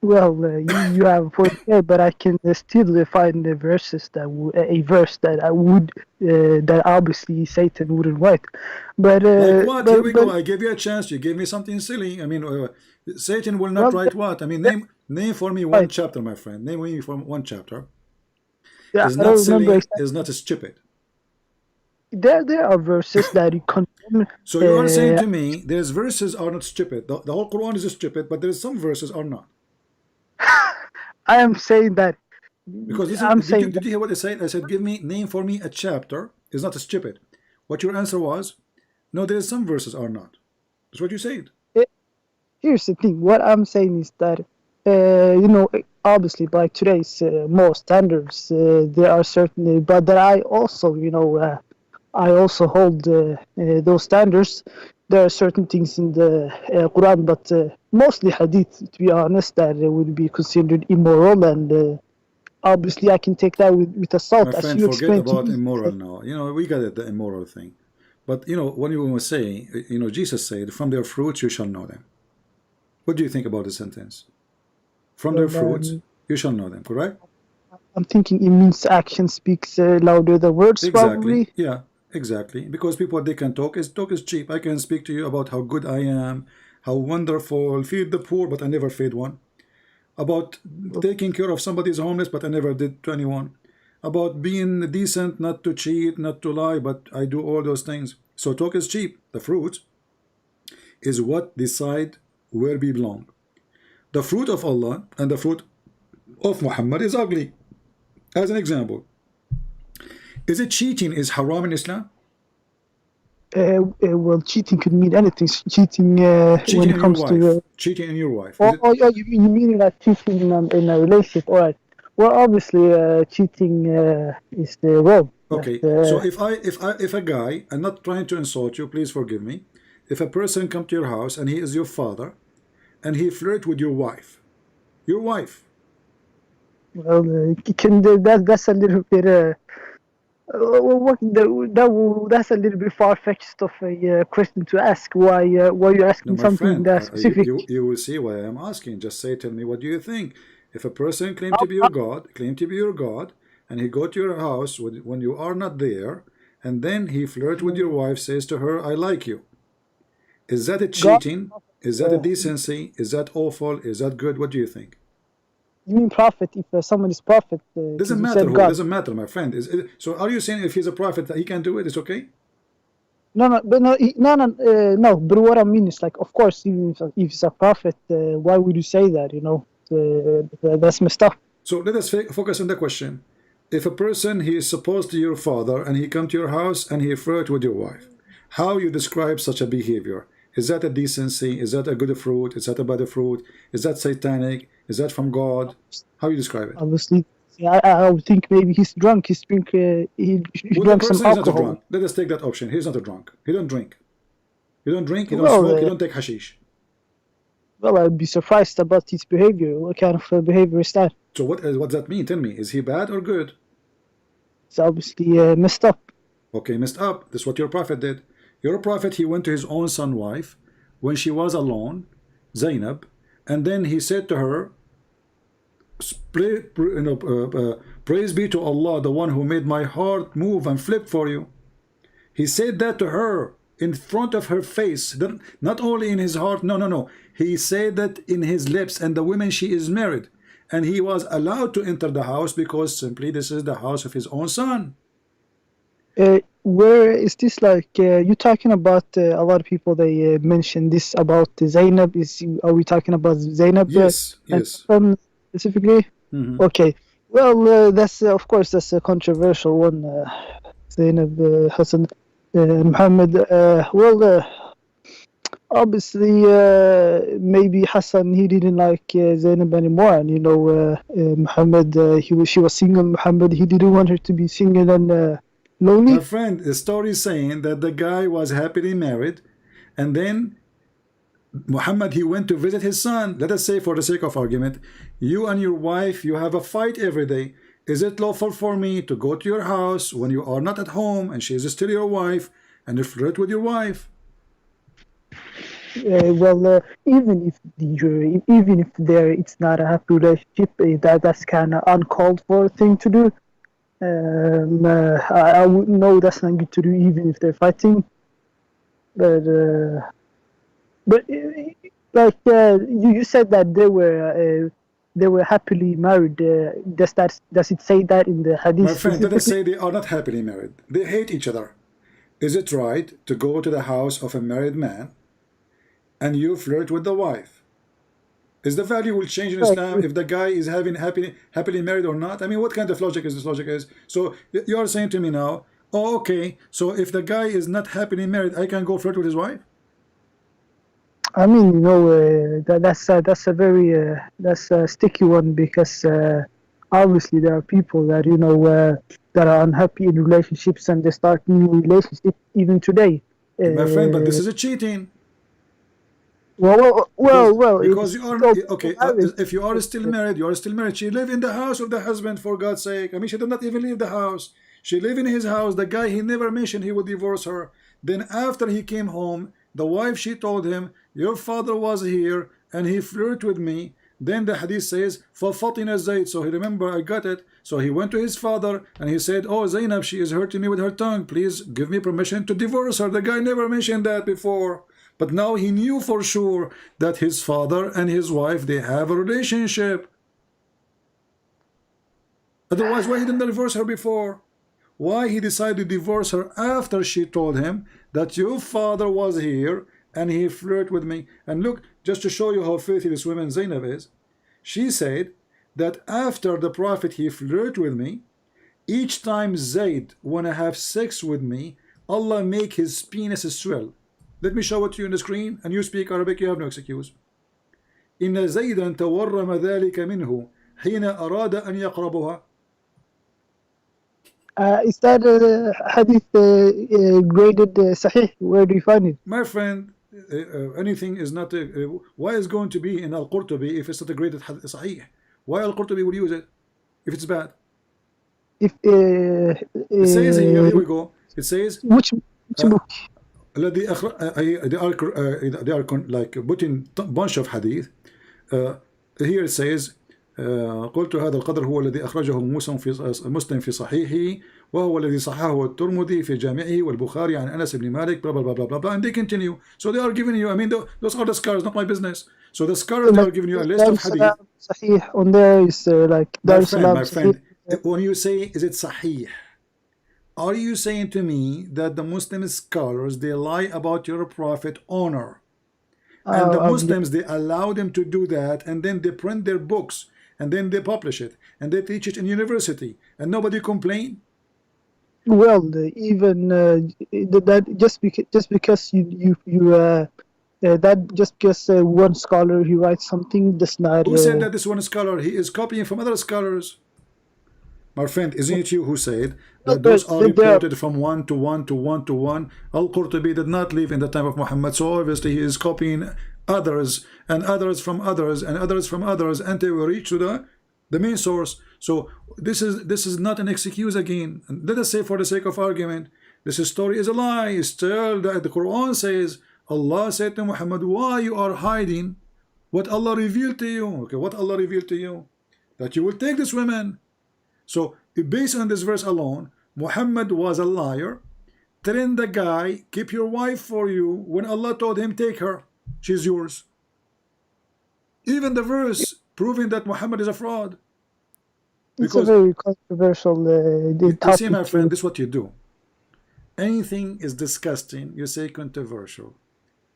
you have a point there, but I can still find the verses that a verse that I would that obviously Satan wouldn't write. But Like what? Here we go. but I gave you a chance. You gave me something silly. I mean, Satan will not well, write what? I mean, name for me one right. chapter, my friend. Name me from one chapter. Yeah, Is I not don't remember silly. exactly. Is not stupid. There are verses that you condemn. So you are saying to me, there's verses are not stupid. The whole Quran is stupid, but there's some verses are not. I am saying that. Because listen, I'm did you saying did you hear what I said? I said, name for me a chapter. Is not stupid. What your answer was? No, there's some verses are not. That's what you said. that. Here's the thing. What I'm saying is that, obviously by today's more standards, there are certain, but that I also, I also hold those standards. There are certain things in the Quran, but mostly Hadith, to be honest, that would be considered immoral, and obviously I can take that with a My salt, as friend, you forget explained to about me. immoral now. We got it, the immoral thing. But when you were saying, Jesus said, "From their fruits you shall know them." What do you think about the sentence? From their Well, fruits you shall know them, correct? I'm thinking it means action speaks louder than words, Exactly. probably. Yeah, exactly. Because people, they can talk is cheap. I can speak to you about how good I am, how wonderful, feed the poor, but I never fed one. About taking care of somebody's homeless, but I never did to anyone. About being decent, not to cheat, not to lie, but I do all those things. So talk is cheap. The fruit is what decide where we belong. The fruit of Allah and the fruit of Muhammad is ugly. As an example, is it cheating is haram in Islam? Well, cheating could mean anything. Cheating when Cheating it on your comes to wife. Cheating on your wife. Is oh, it? you mean like cheating in a relationship? All right. Well, obviously, cheating is wrong. Okay. So if a guy, I'm not trying to insult you, please forgive me. If a person come to your house and he is your father, and he flirt with your wife, well, that's a little bit that's a little bit far-fetched of a question to ask. Why you're no, asking my something friend, that specific? you will see why I'm asking. Just say, tell me, what do you think? If a person claim to be your God, and he go to your house when you are not there, and then he flirt with your wife, says to her, "I like you." Is that a God, cheating? Is that a decency? Is that awful? Is that good? What do you think? you mean prophet? If someone is prophet, because Doesn't you matter said who. God. Doesn't matter, my friend. So are you saying if he's a prophet that he can do it? It's okay? no. But what I mean is like, of course, even if it's a prophet, why would you say that? That's messed up. So let us focus on the question. If a person, he is supposed to your father and he come to your house and he flirt with your wife, how you describe such a behavior? Is that a decency? Is that a good fruit? Is that a bad fruit? Is that satanic? Is that from God? How you describe it? Obviously, yeah, I would think maybe he's drunk. He Well, the drank some person is not a alcohol. drunk. Let us take that option. He's not a drunk. He don't drink. He don't drink. He don't Well, smoke. He don't take hashish. well, I'd be surprised about his behavior. What kind of behavior is that? So what does that mean? Tell me. Is he bad or good? It's obviously messed up. Okay, messed up. This is what your prophet did. Your prophet, he went to his own son wife when she was alone, Zainab, and then he said to her, praise be to Allah, the one who made my heart move and flip for you. He said that to her in front of her face, not only in his heart. No. He said that in his lips, and the woman, she is married, and he was allowed to enter the house because simply this is the house of his own son. Where is this like? You're talking about a lot of people. They mention this about Zainab. Are we talking about Zainab? Yes. Specifically. Okay. Well, that's of course that's a controversial one. Zainab Hassan Muhammad. Obviously, maybe Hassan, he didn't like Zainab anymore, and Muhammad, she was single. Muhammad, he didn't want her to be single and lonely. My friend, the story is saying that the guy was happily married, and then Muhammad, he went to visit his son. Let us say, for the sake of argument, you and your wife, you have a fight every day. Is it lawful for me to go to your house when you are not at home and she is still your wife, and you flirt with your wife? Even if it's not a happy relationship, that's kind of uncalled for thing to do. I wouldn't know that's not good to do, even if they're fighting. But you said that they were happily married. Does it say that in the hadith? My friend, let us say they are not happily married. They hate each other. Is it right to go to the house of a married man and you flirt with the wife? Is the value will change in Islam if the guy is happily married or not? I mean, what kind of logic is this logic is? So you are saying to me now, oh, okay, so if the guy is not happily married, I can go flirt with his wife? I mean, that's a very that's a sticky one, because obviously there are people that that are unhappy in relationships and they start new relationships even today. My friend, but this is a cheating. Well. Because you are okay. If you are still married, you are still married. She live in the house of the husband, for God's sake. I mean, she did not even leave the house. She live in his house. The guy, he never mentioned he would divorce her. Then after he came home, the wife, she told him, your father was here and he flirted with me. Then the hadith says, فَفَطِنَ الزَّيْد. So he remember, I got it. So he went to his father and he said, oh, Zainab, she is hurting me with her tongue. Please give me permission to divorce her. The guy never mentioned that before. But now he knew for sure that his father and his wife, they have a relationship. Otherwise, why he didn't divorce her before? Why he decided to divorce her after she told him that your father was here and he flirted with me? And look, just to show you how filthy this woman Zainab is, she said that after the Prophet, he flirted with me, each time Zayd wanna have sex with me, Allah make his penis swell. Let me show it to you on the screen, and you speak Arabic, you have no excuse. إن زيدا تورم ذلك منه حين أراد أن يقربها. Is that hadith graded Sahih? Where do you find it? My friend, anything is not why is going to be in Al-Qurtubi if it's not a graded Sahih? Why Al-Qurtubi will use it if it's bad? If it says here we go. It says which book? they are like putting bunch of hadith. Here it says قلت هذا القدر هو الذي أخرجه مسلم في صحيحه وهو الذي صححه الترمذي في جامعه والبخاري عن أنس بن مالك blah blah blah blah blah, and they continue. So they are giving you, I mean, those are the scholars, not my business. So the scholars, they are giving you a list of hadith. Sahih on there is like my friend, when you say is it sahih, Are you saying to me that the Muslim scholars, they lie about your prophet honor, and the Yeah. Muslims, they allow them to do that, and then they print their books, and then they publish it, and they teach it in university, and nobody complain? Well, even that just because that just because one scholar he writes something does not. Who said that this one scholar, he is copying from other scholars? My friend, isn't it you who said Well, that those are there. reported from one to one to one to one? Al-Qurtubi did not live in the time of Muhammad, so obviously he is copying others and others from others and others from others until we reach to the main source. So this is not an excuse again. And let us say, for the sake of argument, this story is a lie. Still, the Quran says, Allah said to Muhammad, why you are hiding what Allah revealed to you? Okay, what Allah revealed to you? That you will take this woman. So based on this verse alone, Muhammad was a liar, telling the guy, keep your wife for you, when Allah told him, take her, she's yours. Even the verse proving that Muhammad is a fraud. It's a Because very controversial you see, my topic. friend, this is what you do. Anything is disgusting, you say controversial.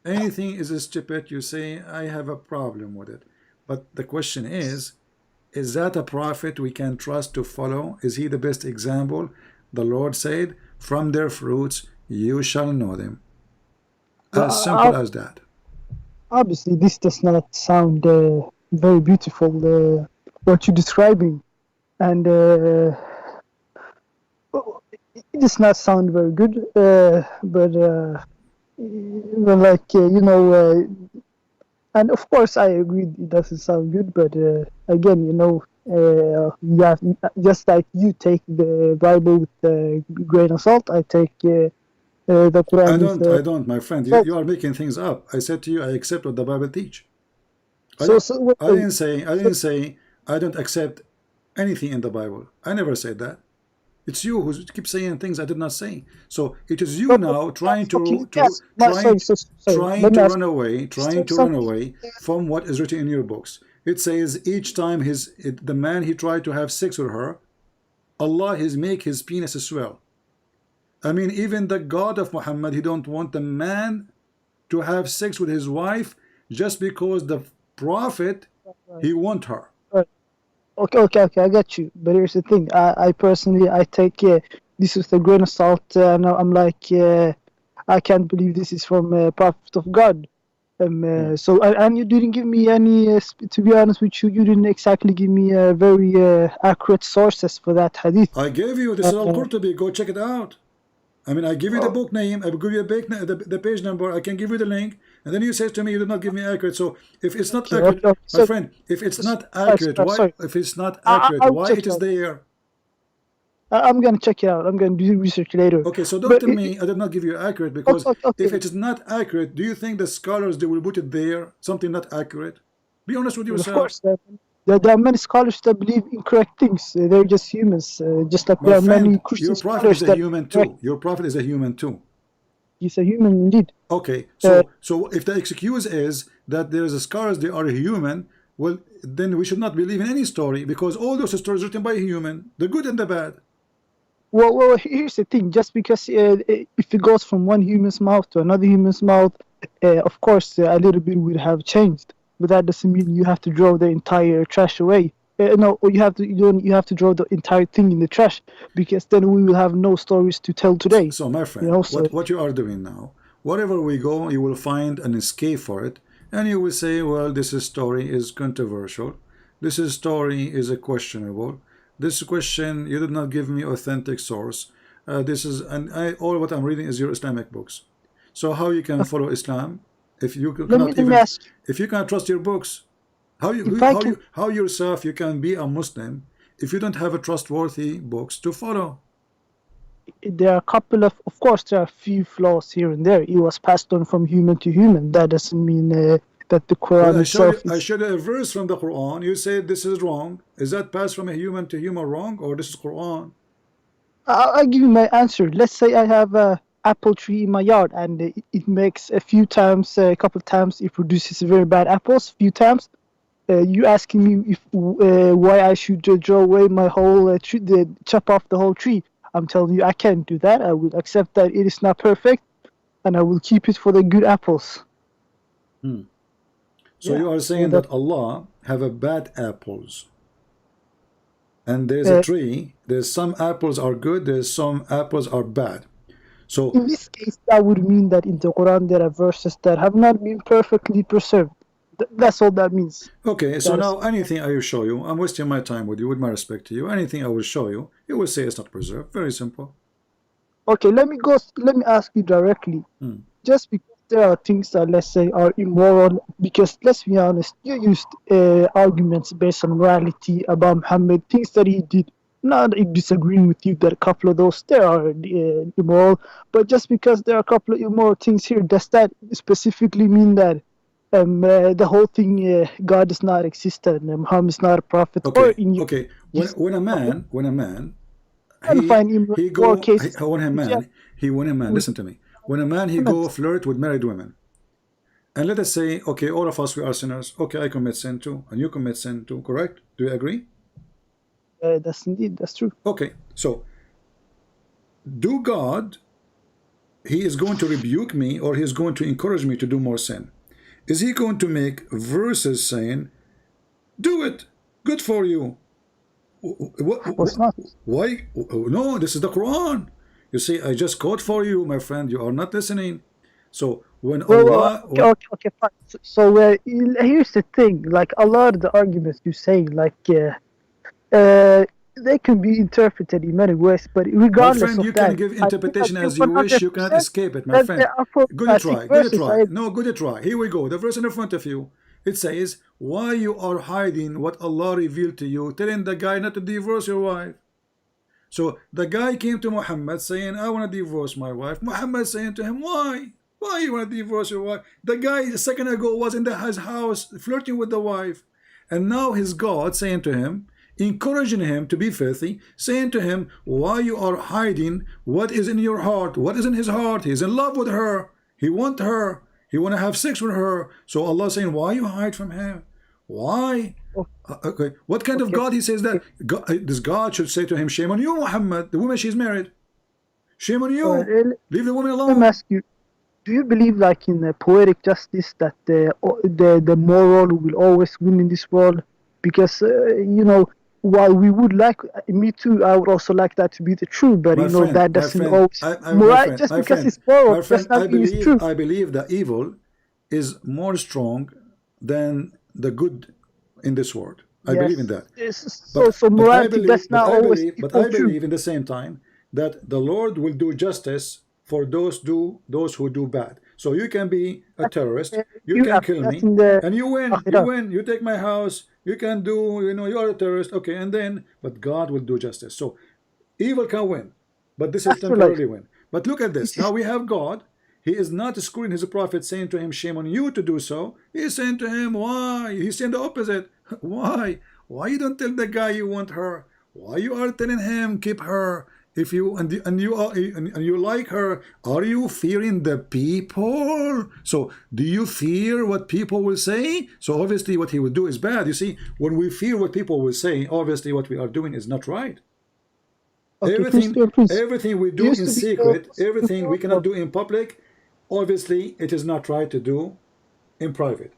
Anything is stupid, you say I have a problem with it. But the question is that a prophet we can trust to follow? Is he the best example? The Lord said, from their fruits you shall know them. As simple as that. Obviously, this does not sound very beautiful. What you're describing, and it does not sound very good. But like and of course, I agree it doesn't sound good. But again, you have, just like you take the Bible with a grain of salt, I take the Quran with I don't, my friend. salt. You are making things up. I said to you, I accept what the Bible teach. So, I didn't say I don't accept anything in the Bible. I never said that. It's you who keeps saying things I did not say. So it is you now trying to yes, trying let me to ask run away, from what is written in your books. It says each time the man he tried to have sex with her, Allah has make his penis swell. I mean, even the God of Muhammad, he don't want the man to have sex with his wife just because the prophet, he want her. Okay, I got you. But here's the thing. I personally, I take this with a grain of salt, and I'm like, I can't believe this is from a prophet of God. So, and you didn't give me any, to be honest with you, you didn't exactly give me very accurate sources for that hadith. I gave you, this is Al-Qurtubi, go check it out. I mean, I give you the book name, I give you the page number, I can give you the link, and then you say to me you did not give me accurate. So if it's not accurate, my friend, if it's not accurate, why? If it's not accurate, why it is there? I'm gonna check it out. I'm gonna do research later. Okay, so don't tell me I did not give you accurate, because if it is not accurate, do you think the scholars, they will put it there, something not accurate? Be honest with yourself. Of course, there are many scholars that believe incorrect things. They're just humans, just like My there are friend, many Christian your prophet scholars is a that human too. Your prophet is a human too. He's a human indeed. Okay, so if the excuse is that there is a scholars, they are human, well, then we should not believe in any story, because all those stories written by a human, the good and the bad. Well, here's the thing. Just because if it goes from one human's mouth to another human's mouth, of course, a little bit would have changed. But that doesn't mean you have to throw the entire trash away. No, you have to throw the entire thing in the trash, because then we will have no stories to tell today. So, my friend, what you are doing now, wherever we go, you will find an escape for it, and you will say, well, this story is controversial, this story is questionable, this question, you did not give me authentic source, all what I'm reading is your Islamic books. So how you can follow Islam if you cannot trust your books? How yourself you can be a Muslim if you don't have a trustworthy books to follow? There are a couple of course, there are a few flaws here and there. It was passed on from human to human. That doesn't mean that the Quran itself. I showed you a verse from the Quran. You say this is wrong. Is that passed from a human to human wrong, or this is Quran? I'll give you my answer. Let's say I have a apple tree in my yard, and it makes a couple of times, it produces very bad apples. Few times. You asking me if why I should draw away my whole tree, chop off the whole tree? I'm telling you, I can't do that. I will accept that it is not perfect, and I will keep it for the good apples. So Yeah, you are so saying that that Allah have a bad apples, and there's a tree. There's some apples are good. There's some apples are bad. So in this case, that would mean that in the Quran there are verses that have not been perfectly preserved. That's all that means. okay. So That is now anything I will show you, I'm wasting my time with you. With my respect to you, anything I will show you, you will say it's not preserved. Very simple. okay. Let me ask you directly. Just because there are things that, let's say, are immoral, because let's be honest, you used arguments based on morality about Muhammad, things that he did. Not disagreeing with you that a couple of those there are immoral, but just because there are a couple of immoral things here, does that specifically mean that the whole thing, God does not exist and Muhammad is not a prophet? Or Okay. in your Okay. just When a man can find he immoral go cases. when a man he when a man With listen to me. When a man he Muhammad. go flirt with married women. And let us say, okay, all of us we are sinners. Okay, I commit sin too, and you commit sin too, correct? Do you agree? That's true. Okay, so do God, he is going to rebuke me or he is going to encourage me to do more sin? Is he going to make verses saying, do it, good for you? Of course not. Why? No, this is the Quran. You see, I just quote for you, my friend. You are not listening. So when Allah, Okay, fine. Here's the thing. Like a lot of the arguments you say, they can be interpreted in many ways. But my regardless friend, of you can that, give I do interpretation agree as you wish. You cannot 100% escape it, my that friend. there are Good to problematic try. Good to verses. try. No, good to try. Here we go. The verse in front of you. It says, why you are hiding what Allah revealed to you, telling the guy not to divorce your wife. So the guy came to Muhammad saying, I want to divorce my wife. Muhammad saying to him, why? Why you want to divorce your wife? The guy a second ago was in his house flirting with the wife. And now his God saying to him, encouraging him to be filthy, saying to him, why you are hiding what is in your heart? What is in his heart? He's in love with her. He want her. He want to have sex with her. So Allah saying, why you hide from him? Why? Okay, what kind of God he says that? God, this God should say to him, shame on you, Muhammad. The woman, she's married. Shame on you. Leave the woman Let me alone. ask you: do you believe, like in poetic justice, that the moral will always win in this world? Because while we would like, me too, I would also like that to be the truth, but that doesn't always moral. Just because it's moral my does friend, not mean it's true. I believe the evil is more strong than the good in this world. I believe in that. So morality does not always But I equal truth. believe in the same time that the Lord will do justice for those who do bad. So you can be a terrorist, you can kill That's me, in the and you win. You Akhirah. win. You take my house. You can do. You are a terrorist. Okay, and then, but God will do justice. So evil can win, but this is Afterlife. temporarily win. But look at this. Now we have God. He is not screwing his prophet, saying to him, shame on you to do so. He is saying to him, why? He's saying the opposite. Why? Why you don't tell the guy you want her? Why you are telling him keep her? If you and you like her, are you fearing the people? So do you fear what people will say? So obviously what he will do is bad. You see, when we fear what people will say, obviously what we are doing is not right. Okay, Everything we do in secret, everything we cannot do in public, obviously it is not right to do in private.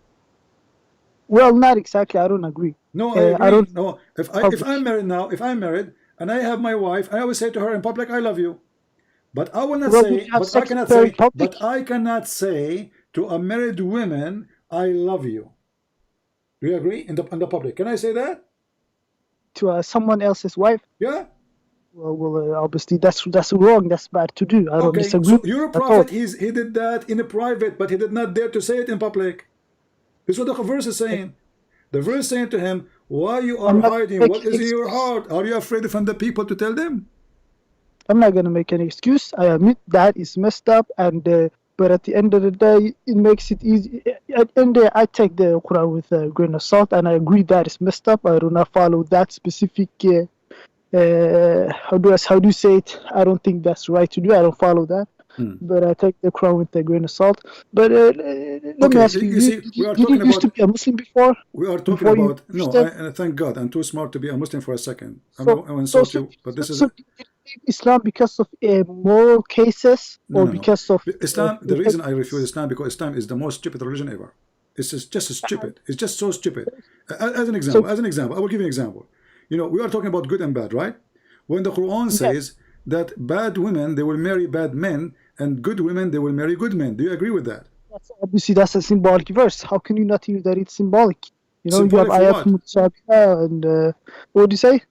Well, not exactly. I don't agree. No, I agree. I don't. No, if I'm married now, if I'm married and I have my wife, I always say to her in public, I love you. But I will not Well, say, have sex in public. but I cannot say to a married woman, I love you. Do you agree? In the public, can I say that? To someone else's wife? Yeah. Well, obviously that's wrong. That's bad to do. I don't disagree. So your prophet, he did that in a private, but he did not dare to say it in public. This is what the verse is saying. The verse saying to him, why you are hiding? What is in your heart? Are you afraid from the people to tell them? I'm not going to make any excuse. I admit that is messed up, and but at the end of the day, it makes it easy. At the end of the day, I take the Quran with a grain of salt, and I agree that it's messed up. I do not follow that specific. How do you say it? I don't think that's right to do. I don't follow that. Hmm. but I take the Quran with a grain of salt. But let me Okay, ask you: you see, we are did you talking used to about be a Muslim before? we are talking Before you about no. converted? Thank God, I'm too smart to be a Muslim for a second. I So, will so, insult so, you, but so, this is so did you leave Islam because of moral cases no, or no, no. because of Islam. The reason I refuse repentance? Islam because Islam is the most stupid religion ever. It's just stupid. It's just so stupid. As an So, example, I will give you an example. You know, we are talking about good and bad, right? When the Quran yes, says that bad women they will marry bad men and good women they will marry good men, do you agree with that? obviously that's a symbolic verse. How can you not hear that it's symbolic? You know, you have Symbolic for ayat what? mutashabiha and what do you say?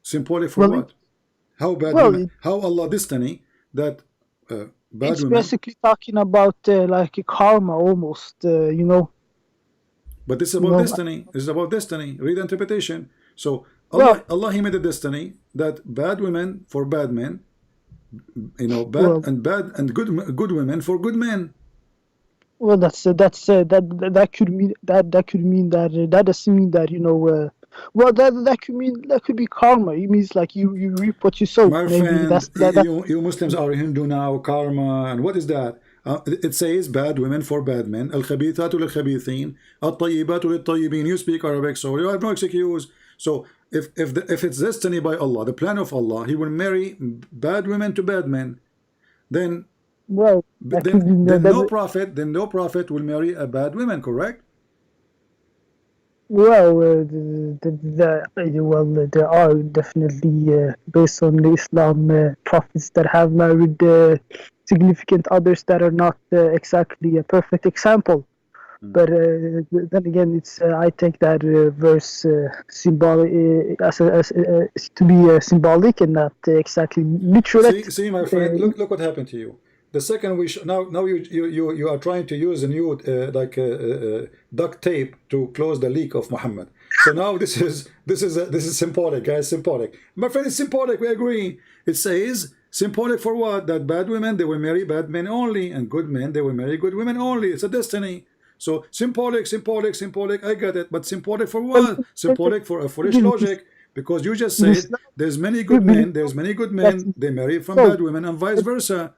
Symbolic for Well, what? How bad well, women? How Allah destiny that bad it's women? basically talking about like a karma almost. But this is You about know. destiny. This is about destiny. Read the interpretation. So Well, Allah He made a destiny that bad women for bad men, you know, well, bad and good women for good men. well. That could mean that could mean that that doesn't mean that well, that could mean that could be karma. It means like you reap what you sow. My Maybe friend, that. you Muslims are Hindu now, karma, and what is that? It says bad women for bad men. Al-khabithatu lil-khabithin, at-tayyibatu lil-tayyibin. You speak Arabic, so you have no excuse. So if it's destiny by Allah, the plan of Allah, He will marry bad women to bad men. Then Well, that could be then no prophet will marry a bad woman. Correct? well, there are definitely based on the Islam prophets that have married significant others that are not exactly a perfect example. But then again, it's I take that verse symbolic to be symbolic and not exactly literal. See, my friend, look what happened to you. The second we now you are trying to use a new duct tape to close the leak of Muhammad. So now this is symbolic, guys, symbolic. My friend, it's symbolic. We agree. It says symbolic for what? That bad women they will marry bad men only, and good men they will marry good women only. It's a destiny. So symbolic. I get it, but symbolic for what? Symbolic for a foolish logic. Because you just In said Islam, there's many we good believe men, there's many good that men, they marry from so. bad women and vice versa.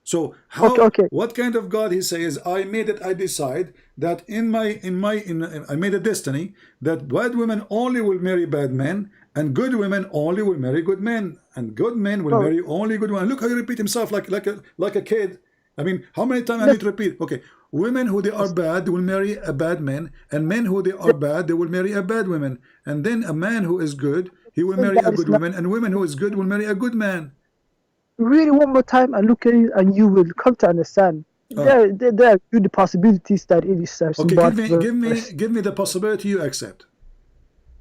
So Okay, how okay. what kind of God he says, I made it, I decide that I made a destiny that bad women only will marry bad men and good women only will marry good men and good men will So marry only good women. Look how he repeat himself like a kid. I mean, how many times I need let's to repeat? Okay, women who they are bad, they will marry a bad man, and men who they are let's bad, they will marry a bad woman. And then a man who is good, he will say marry a that is good not woman, and women who is good will marry a good man. really one more time and look at it, and you will come to understand. Ah, There are good possibilities that it is a okay, symbolic verse. give me the possibility you accept.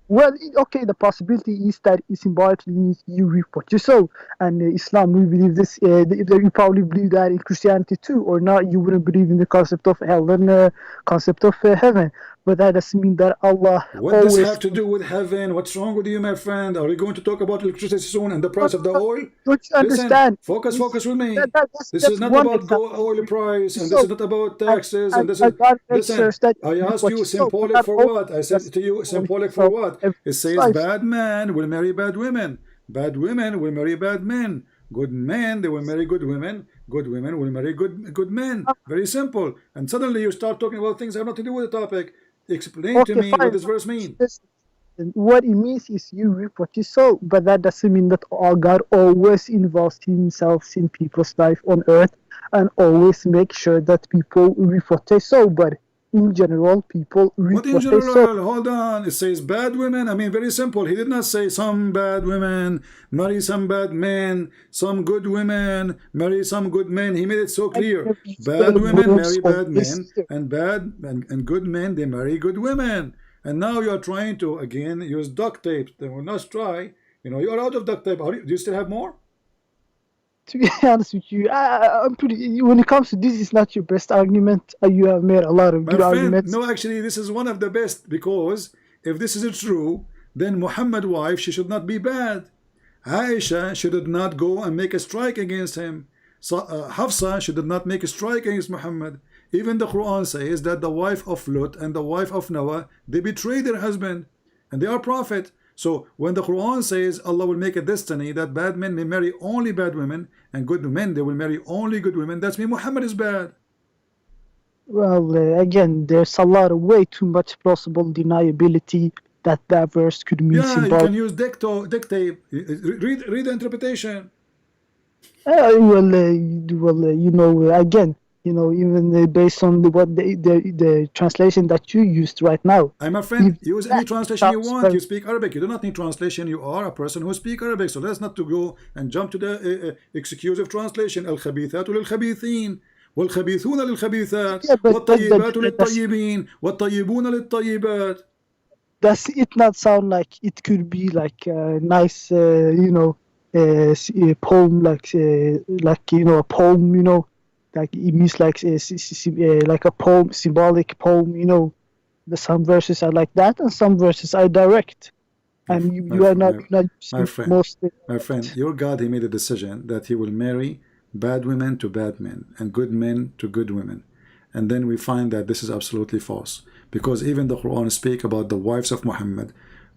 Well, okay, the possibility is that it symbolically means you reap what you sow. And Islam, we believe this. You probably believe that in Christianity too, or not. You wouldn't believe in the concept of hell and concept of heaven. But that doesn't mean that Allah What does always. have to do with heaven? What's wrong with you, my friend? Are we going to talk about electricity soon and the No, price of no, the no. oil? Don't you Listen, understand? focus with me. This is That's not one about example. oil price, and this is So, not about and, taxes, and this is God makes sure listen. that I you reap asked what you you sow, but symbolic not for always. what? I said That's to you only symbolic for so what? It everyone's says life. bad man will marry bad women. Bad women will marry bad men. Good men they will marry good women. Good women will marry good men. Very simple. And suddenly you start talking about things that have nothing to do with the topic. Explain to Okay, me what fine. does verse mean. What it means is you reap what you sow, but that doesn't mean that God always involves himself in people's life on earth and always make sure that people reap what they sow. But in general, people reap What in what they sow. general? Hold on. It says bad women. I mean, very simple. He did not say some bad women marry some bad men, some good women marry some good men. He made it so I clear. never use Bad the women words marry bad men, always. and and good men they marry good women. And now you are trying to again use duct tape. They will not try. You know, you are out of duct tape. Do you still have more? To be honest with you, I'm pretty. When it comes to this, is not your best argument. You have made a lot of My good friend, arguments. no, actually, this is one of the best because if this is true, then Muhammad wife, she should not be bad. Aisha should not go and make a strike against him. So, Hafsa should not make a strike against Muhammad. Even the Quran says that the wife of Lut and the wife of Noah, they betrayed their husband and they are prophet. So when the Quran says Allah will make a destiny that bad men may marry only bad women and good men they will marry only good women, that's mean Muhammad is bad. Well, again, there's a lot of way too much plausible deniability that that verse could mean Yeah, you symbolic. can use dictate. Read the interpretation. Again, even based on the translation that you used right now. I'm a friend. If Use any that translation you sounds want. very, You speak Arabic. You do not need translation. You are a person who speaks Arabic. So let's not to go and jump to the exclusive translation. الخبيثات للخبيثين والخبيثون للخبيثات yeah, but والطيبات للطيبين والطيبون للطيبات. does it not sound like it could be like a nice, a poem, like a poem, like it means like like a poem, symbolic poem. Some verses are like that, and some verses are direct, and you are not my using most. friend, your God, he made a decision that he will marry bad women to bad men and good men to good women, and then we find that this is absolutely false, because even the Quran speak about the wives of Muhammad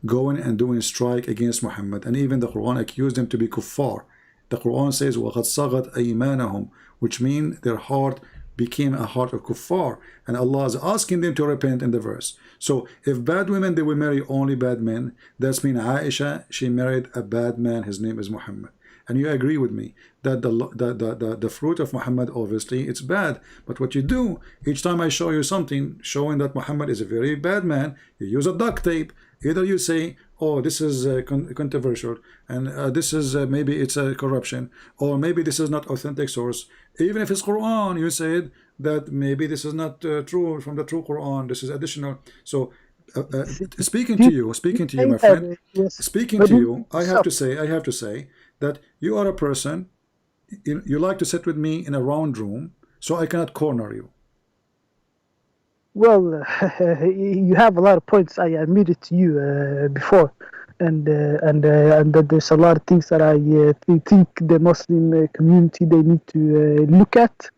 going and doing strike against Muhammad, and even the Quran accused them to be kuffar. The Quran says وَقَدْ صَغَتْ أَيْمَانَهُمْ, which means their heart became a heart of kuffar, and Allah is asking them to repent in the verse. So if bad women they will marry only bad men, that's mean Aisha, she married a bad man, his name is Muhammad. And you agree with me that the fruit of Muhammad, obviously it's bad, but what you do each time I show you something showing that Muhammad is a very bad man, you use a duct tape. Either you say, oh, this is controversial, and this is maybe it's a corruption, or maybe this is not authentic source. Even if it's Quran, you said that maybe this is not true from the true Quran, this is additional. So speaking to you, my friend, speaking to you, I have to say that you are a person, you like to sit with me in a round room, so I cannot corner you. Well, you have a lot of points. I admitted to you before, and that there's a lot of things that I think the Muslim community they need to look at.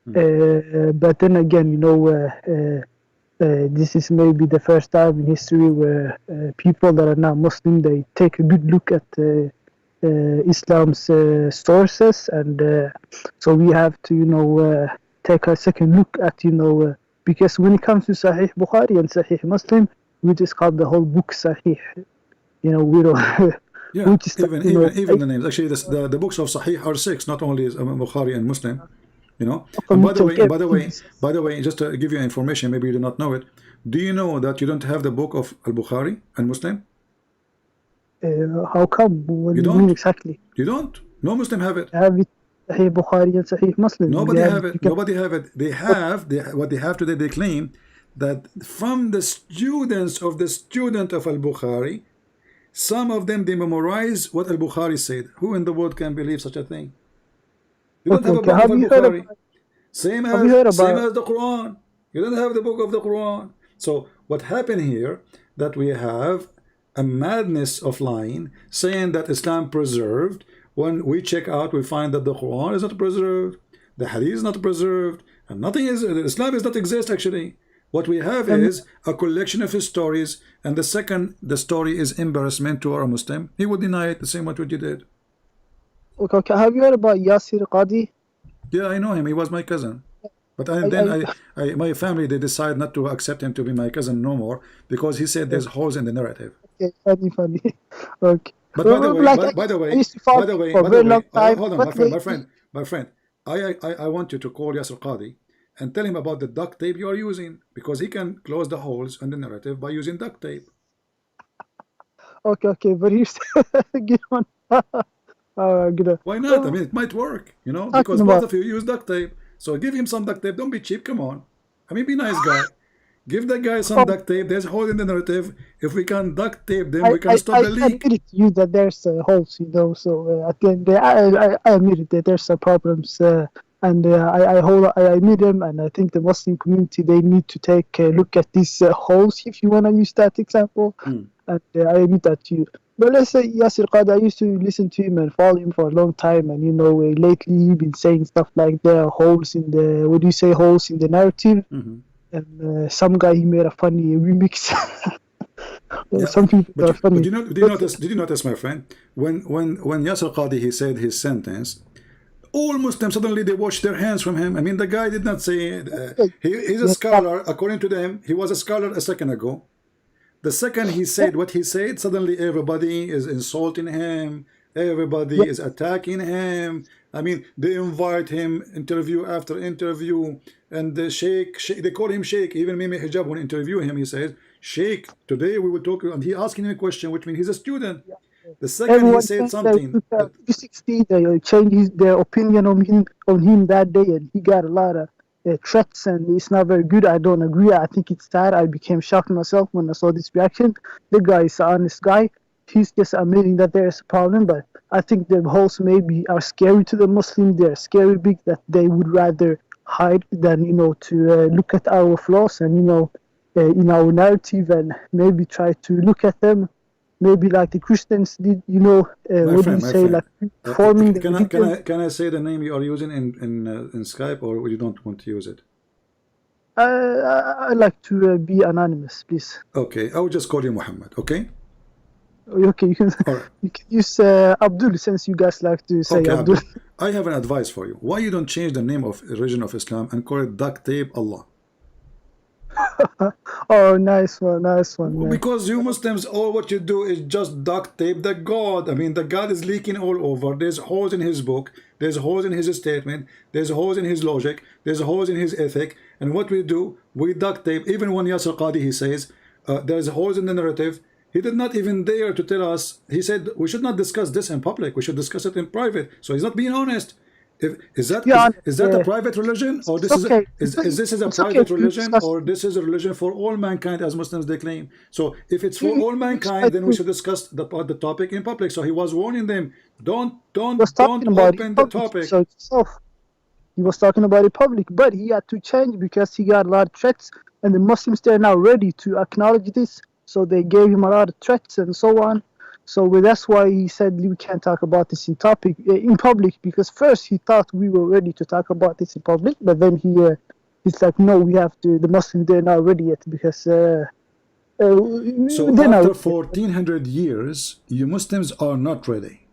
But then again, this is maybe the first time in history where people that are not Muslim they take a good look at Islam's sources, and so we have to take a second look at because when it comes to Sahih Bukhari and Sahih Muslim, we just call the whole book Sahih. We don't. Yeah, even the names. Actually, the books of Sahih are 6, not only Bukhari and Muslim. And by the way, just to give you information, maybe you do not know it. Do you know that you don't have the book of Al-Bukhari and Muslim? How come? What do you mean exactly? You don't? No Muslim have it. I have it. Sahih Bukhari and Sahih Muslim. Nobody have it. Nobody have it. They have what they have today. They claim that from the students of the student of Al-Bukhari, some of them they memorize what Al-Bukhari said. Who in the world can believe such a thing? You don't have a book of Al-Bukhari. Same as the Quran. You don't have the book of the Quran. So what happened here, that we have a madness of lying, saying that Islam preserved. When we check out, we find that the Quran is not preserved, the Hadith is not preserved, and nothing is, Islam does not exist actually. What we have is a collection of his stories, and the story is embarrassment to our Muslim. He would deny it the same what you did. Okay, have you heard about Yasir Qadi? Yeah, I know him. He was my cousin. But my family, they decide not to accept him to be my cousin no more, because he said there's holes in the narrative. Okay, funny. Okay. But by the way, hold on, my friend. I want you to call Yasir Qadi and tell him about the duct tape you are using, because he can close the holes in the narrative by using duct tape. Okay, but he's get on. Why not? I mean, it might work, because both of you use duct tape. So give him some duct tape. Don't be cheap. Come on. I mean, be nice guy. Give the guy some duct tape. There's a hole in the narrative. If we can duct tape them, we can stop the leak. I admit to you that there's holes, so at the end, I admit that there's some problems, and I admit them, and I think the Muslim community, they need to take a look at these holes, if you want to use that example, and I admit that to you. But let's say Yasir Qadi, I used to listen to him and follow him for a long time, and lately he's been saying stuff like there are holes in the, what do you say, holes in the narrative? And some guy, he made a funny remix Yeah, Some people but are funny. did you notice, my friend, when Yasser Qadi he said his sentence, all Muslims suddenly they washed their hands from him. I mean, the guy did not say he's a Yes, scholar. According to them, he was a scholar a second ago. The second he said what he said, suddenly everybody is insulting him. Everybody yes, is attacking him. I mean, they invite him interview after interview, and the Sheikh, they call him Sheikh. Even Mimi Hijab, when interview him, he says, Sheikh, today we will talk. And he asking him a question, which means he's a student. The second he everyone said changed their something that 360. They changed their opinion on him that day, and he got a lot of threats, and it's not very good. I don't agree. I think it's sad. I became shocked myself when I saw this reaction. The guy is an honest guy. He's just admitting that there is a problem, but I think the hosts maybe are scary to the Muslim. They're scary big that they would rather hide than to look at our flaws and in our narrative, and maybe try to look at them. Maybe like the Christians did, my what do friend, you my say, friend. like forming the Can I say the name you are using in Skype, or you don't want to use it? I like to be anonymous, please. Okay, I will just call you Muhammad. Okay. Okay, you can All right. you can use Abdul, since you guys like to say Okay, Abdul. Abdul. I have an advice for you. Why you don't change the name of religion of Islam and call it duct tape Allah? Oh, nice one, man. Because you Muslims, all what you do is just duct tape the God. I mean, the God is leaking all over. There's holes in his book. There's holes in his statement. There's holes in his logic. There's holes in his ethic. And what we do, we duct tape. Even when Yasser Qadi, he says, there's holes in the narrative. He did not even dare to tell us. He said, we should not discuss this in public. We should discuss it in private. So he's not being honest. Is that a private religion, or this okay. is this is a It's private okay religion, or this is a religion for all mankind, as Muslims they claim? So if it's for all mankind, then we should discuss the topic in public. So he was warning them, don't open the topic. So he was talking about it public, but he had to change because he got a lot of threats, and the Muslims, they're now ready to acknowledge this. So they gave him a lot of threats and so on. So that's why he said we can't talk about this in public, because first he thought we were ready to talk about this in public, but then he's like, no, we have to. The Muslims, they're not ready yet because so after 1400 years, you Muslims are not ready.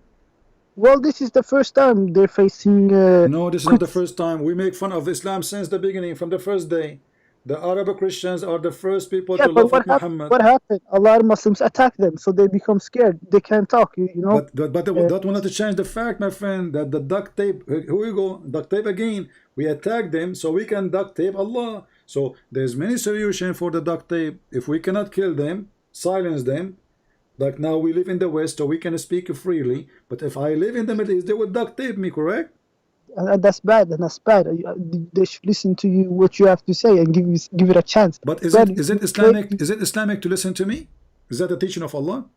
Well, this is the first time they're facing. No, this is not the first time. We make fun of Islam since the beginning, from the first day. The Arab Christians are the first people to love Muhammad. What happened? A lot of Muslims attack them, so they become scared. They can't talk, But that will not change the fact, my friend, that the duct tape, here we go, duct tape again. We attack them so we can duct tape Allah. So there's many solutions for the duct tape. If we cannot kill them, silence them. Like now we live in the West, so we can speak freely. But if I live in the Middle East, they would duct tape me, correct? That's bad, and that's bad. They should listen to you, what you have to say, and give it a chance. But is it Islamic? Is it Islamic to listen to me? Is that the teaching of Allah?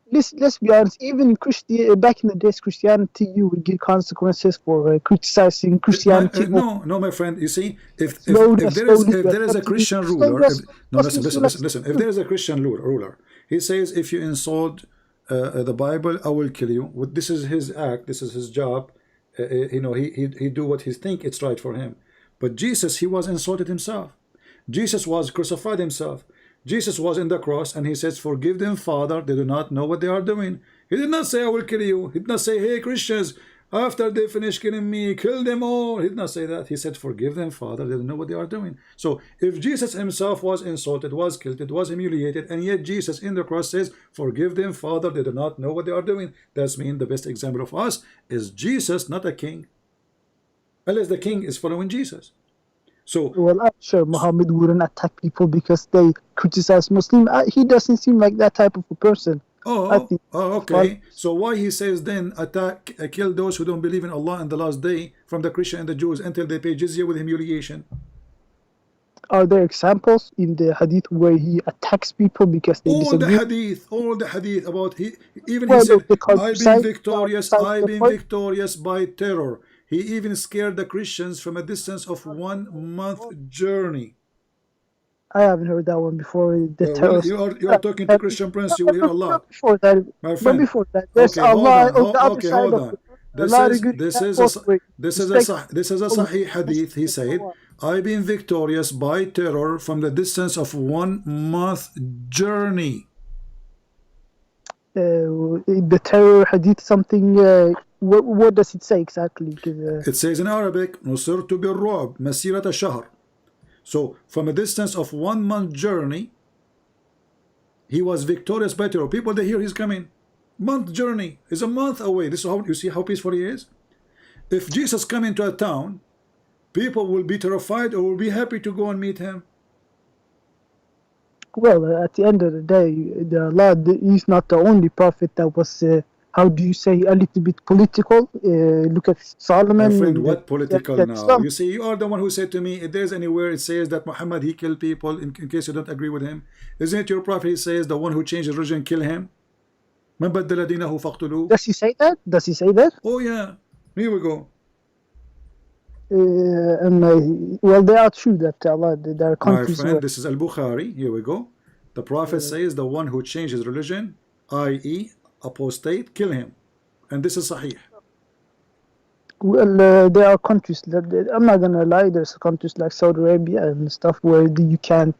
Let's be honest. Even in back in the days, Christianity, you would get consequences for criticizing Christianity. No, my friend. You see, if there is a Christian ruler, listen. If there is a Christian ruler, he says, if you insult the Bible, I will kill you. This is his act. This is his job. He do what he think it's right for him. But Jesus, he was insulted himself. Jesus was crucified himself. Jesus was in the cross, and he says, forgive them, Father, they do not know what they are doing. He did not say, I will kill you. He did not say, hey Christians, after they finish killing me, kill them all. He did not say that. He said, forgive them, Father, they don't know what they are doing. So if Jesus himself was insulted, was killed, was humiliated, and yet Jesus in the cross says, forgive them, Father, they do not know what they are doing, that's mean the best example of us is Jesus, not a king, unless the king is following Jesus. So, well, I'm sure Muhammad wouldn't attack people because they criticize Muslim. He doesn't seem like that type of a person. Okay. So why he says then kill those who don't believe in Allah and the last day, from the Christian and the Jews, until they pay jizya with humiliation? Are there examples in the hadith where he attacks people because they disagree? All the hadith about he said, I've been victorious by terror. He even scared the Christians from a distance of 1 month journey. I haven't heard that one before. You are talking to Christian Prince, you will hear Allah. Before that, my friend. But before that, there's Allah on the other side hold on. This is a Sahih hadith. He said, I've been victorious by terror from the distance of 1 month journey. the terror hadith something. What does it say exactly? 'Cause, It says in Arabic, نصرت بالرعب مسيرة شهر. So from a distance of 1 month journey, he was victorious by terror. People, they hear he's coming. Month journey is a month away. This is how you see how peaceful he is. If Jesus come into a town, people will be terrified or will be happy to go and meet him. well, at the end of the day, the Allah is not the only prophet that was. How do you say, a little bit political? Look at Solomon. My friend, and what political that now? Islam. You see, you are the one who said to me, if there's anywhere it says that Muhammad, he killed people, in case you don't agree with him, isn't it your prophet, he says, the one who changed his religion, kill him? من بدل دينه فاقتلوه. Does he say that? Does he say that? Oh yeah, here we go. Well, they are true that Allah, there are My countries friend, where this is Al-Bukhari. Here we go. The prophet says the one who changed his religion, i.e. apostate, kill him. And this is Sahih. well, there are countries that I'm not gonna lie. There's countries like Saudi Arabia and stuff where you can't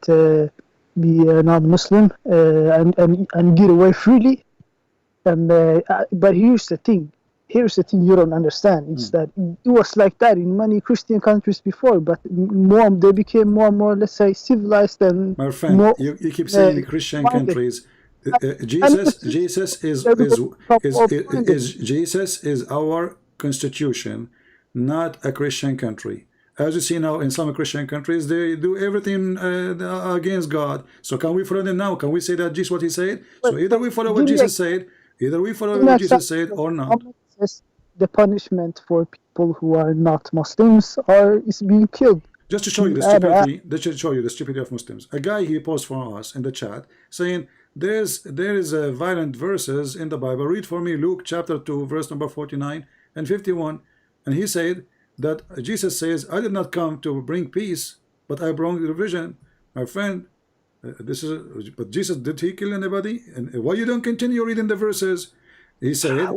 be non-Muslim and get away freely. But here's the thing. Here's the thing you don't understand. It's that it was like that in many Christian countries before, but they became more and more, let's say, civilized and My friend, more. you keep saying Christian minded. countries. Jesus is our constitution, not a Christian country. As you see now in some Christian countries, they do everything against God. So can we follow them now? Can we say that Jesus what he said? So either we follow what Jesus said, or not. Says the punishment for people who are not Muslims is being killed. Just to show you the stupidity, of Muslims. A guy, he posted for us in the chat saying there is violent verses in the Bible. Read for me Luke chapter 2 verse number 49 and 51. And he said that Jesus says, I did not come to bring peace, but I brought division. My friend, but Jesus, did he kill anybody? And why you don't continue reading the verses? He said,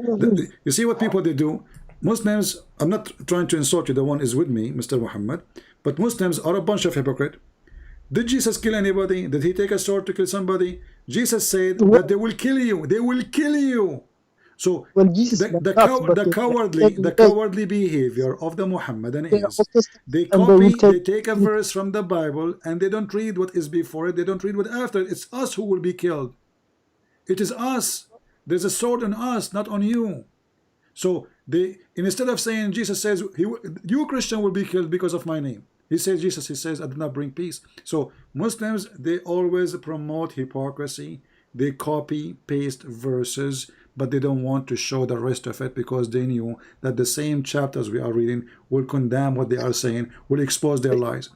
you see what people they do? Muslims, I'm not trying to insult you, the one is with me, Mr. Muhammad, but Muslims are a bunch of hypocrites. Did Jesus kill anybody? Did he take a sword to kill somebody? Jesus said that they will kill you. They will kill you. So the cowardly behavior of the Muhammadan is they take a verse from the Bible and they don't read what is before it. They don't read what after it. It's us who will be killed. It is us. There's a sword on us, not on you. So instead of saying Jesus says you Christian will be killed because of my name, he says I do not bring peace. So Muslims, they always promote hypocrisy. They copy paste verses, but they don't want to show the rest of it because they knew that the same chapters we are reading will condemn what they are saying, will expose their lies.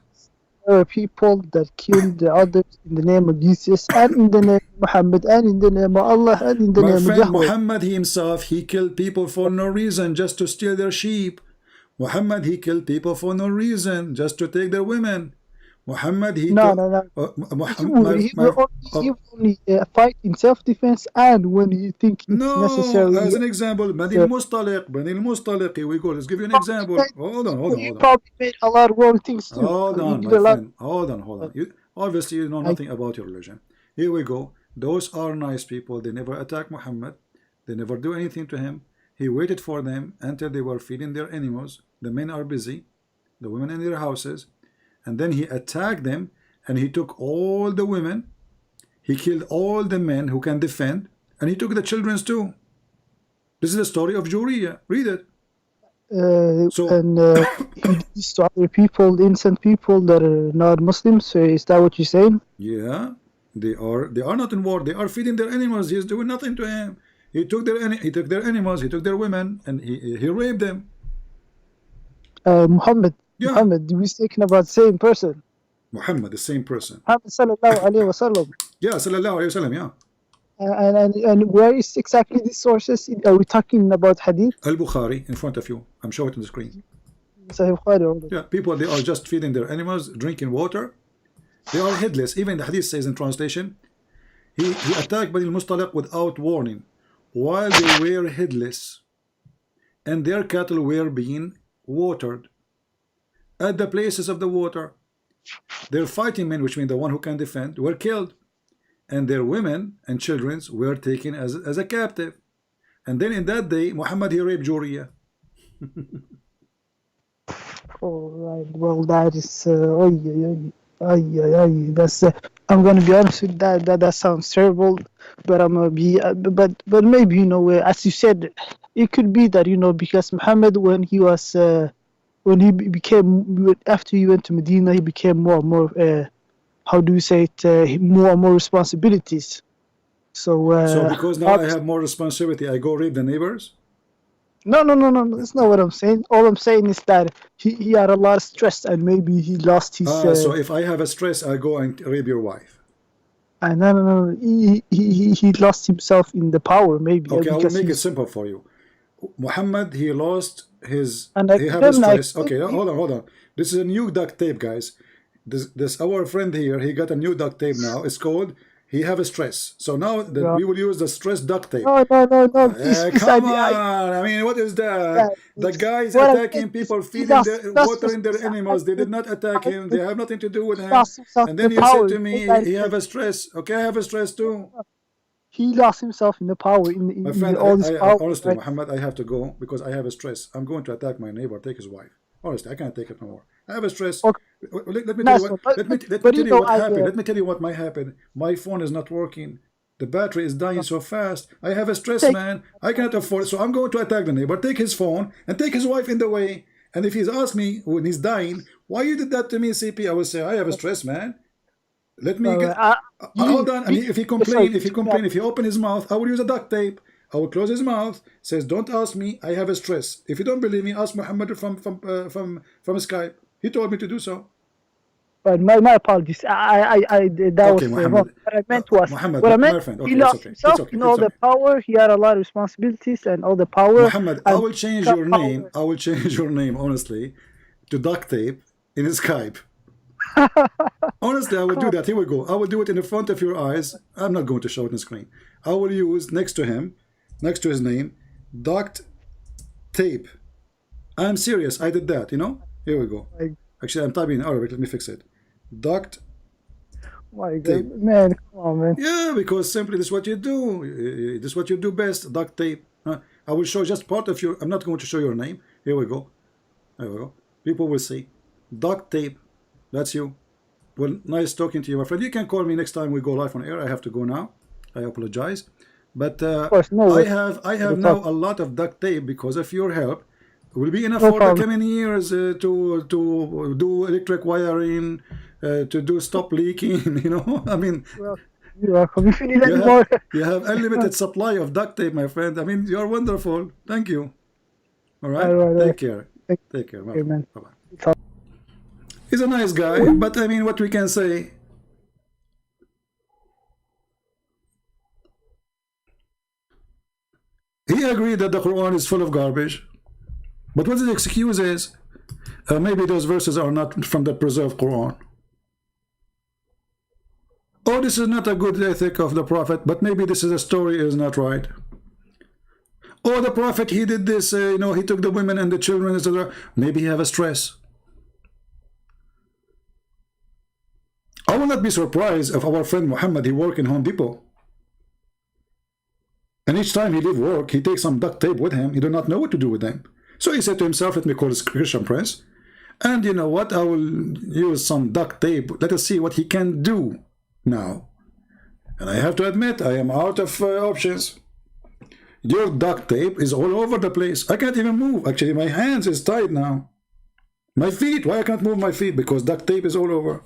There are people that kill the others in the name of Jesus and in the name of Muhammad and in the name of Allah and in the name of Yahweh. Muhammad himself, he killed people for no reason, just to steal their sheep. Muhammad, he killed people for no reason, just to take their women. Muhammad, he will only fight in self-defense and when you think it's necessary. As an example, Bani al-Mustaliq, here we go. Let's give you an example. Hold on. You probably made a lot of wrong things too. Hold on, my friend. Hold on. Obviously, you know nothing about your religion. Here we go. Those are nice people. They never attack Muhammad. They never do anything to him. He waited for them until they were feeding their animals. The men are busy. The women in their houses. And then he attacked them and he took all the women, he killed all the men who can defend, and he took the children too. This is the story of Juriya. Read it. He did this to other people, innocent people that are not Muslims. So is that what you're saying? Yeah, they are not in war. They are feeding their animals. He is doing nothing to him. He took their animals, he took their women, and he raped them. Muhammad, we're speaking about the same person. Muhammad, the same person. Muhammad sallallahu alayhi wa sallam. Yeah, sallallahu alayhi wa sallam, yeah. And where is exactly these sources? Are we talking about hadith? Al-Bukhari, in front of you. I'm showing it on the screen. Sahih Bukhari. Yeah, people, they are just feeding their animals, drinking water. They are headless. Even the hadith says in translation, he attacked Bani al-Mustaliq without warning, while they were headless, and their cattle were being watered. At the places of the water, their fighting men, which mean the one who can defend, were killed. and their women and children were taken as a captive. And then in that day, Muhammad, he raped Juriya. All right. Well, that is. That's. I'm gonna be honest with that. That sounds terrible, but I'm gonna be. But maybe as you said, it could be that because Muhammad, when he was when he became after he went to Medina, he became more and more. How do you say it? More and more responsibilities. So. So because now I have more responsibility, I go rape the neighbors? No. That's not what I'm saying. All I'm saying is that he had a lot of stress and maybe he lost his. So if I have a stress, I go and rape your wife. No. He lost himself in the power maybe. Okay, I will because make it simple for you. Muhammad, he lost his. And He have a stress. Okay, hold on. This is a new duct tape, guys. This our friend here. He got a new duct tape now. It's called. He have a stress. So now we will use the stress duct tape. No. Come on! I mean, what is that? The guys attacking people, feeding watering their animals. They did not attack him. They have nothing to do with him. And then you said to me, he have a stress. Okay, I have a stress too. He lost himself in the power in My friend, all this power. honestly, right? Muhammad, I have to go because I have a stress. I'm going to attack my neighbor, take his wife. Honestly, I can't take it no more. I have a stress. Okay. Let me tell you what. Let me tell you what happened. I, Let me tell you what might happen. My phone is not working. The battery is dying so fast. I have a stress, man. I cannot afford it. So I'm going to attack the neighbor, take his phone, and take his wife in the way. And if he's asked me when he's dying, why you did that to me, CP? I will say, I have a stress, man. Let me get. Hold on. And if he complain, if he open his mouth, I will use a duct tape. I will close his mouth. Says, don't ask me. I have a stress. If you don't believe me, ask Muhammad from Skype. He told me to do so. But my apologies. That Okay, was Muhammad. wrong. What I meant was, Muhammad, what I meant, my friend. Okay, he lost himself in all the power. He had a lot of responsibilities and all the power. Muhammad, I will change your name. I will change your name, honestly, to duct tape in Skype. Honestly, I will do that. Here we go. I will do it in the front of your eyes. I'm not going to show it on the screen. I will use next to him, next to his name, duct tape. I'm serious. I did that, Here we go. Actually, I'm typing in Arabic. Let me fix it. Duct my God, tape. man, come on, man. Yeah, because simply this is what you do. This is what you do best. Duct tape. I will show just part of your. I'm not going to show your name. Here we go. There we go. People will see. Duct tape. That's you. Well, nice talking to you, my friend. You can call me next time we go live on air. I have to go now. I apologize, but Of course, no, I have now a lot of duct tape because of your help. Will be enough for the coming years to do electric wiring, to do stop leaking. I mean, you're welcome. If you need any more, you have unlimited supply of duct tape, my friend. I mean, you're wonderful. Thank you. All right. Take care. Take care. Bye bye. He's a nice guy, but I mean, what we can say. He agreed that the Quran is full of garbage. But what his excuse is, maybe those verses are not from the preserved Quran. Oh, this is not a good ethic of the Prophet, but maybe this is a story is not right. Oh, the Prophet, he did this, he took the women and the children, etc. Maybe he have a stress. I will not be surprised if our friend Muhammad, he work in Home Depot. And each time he leave work, he takes some duct tape with him. He do not know what to do with them. So he said to himself, let me call this Christian Prince. And you know what? I will use some duct tape. Let us see what he can do now. And I have to admit, I am out of options. Your duct tape is all over the place. I can't even move. Actually, my hands is tied now. My feet, why I can't move my feet? Because duct tape is all over.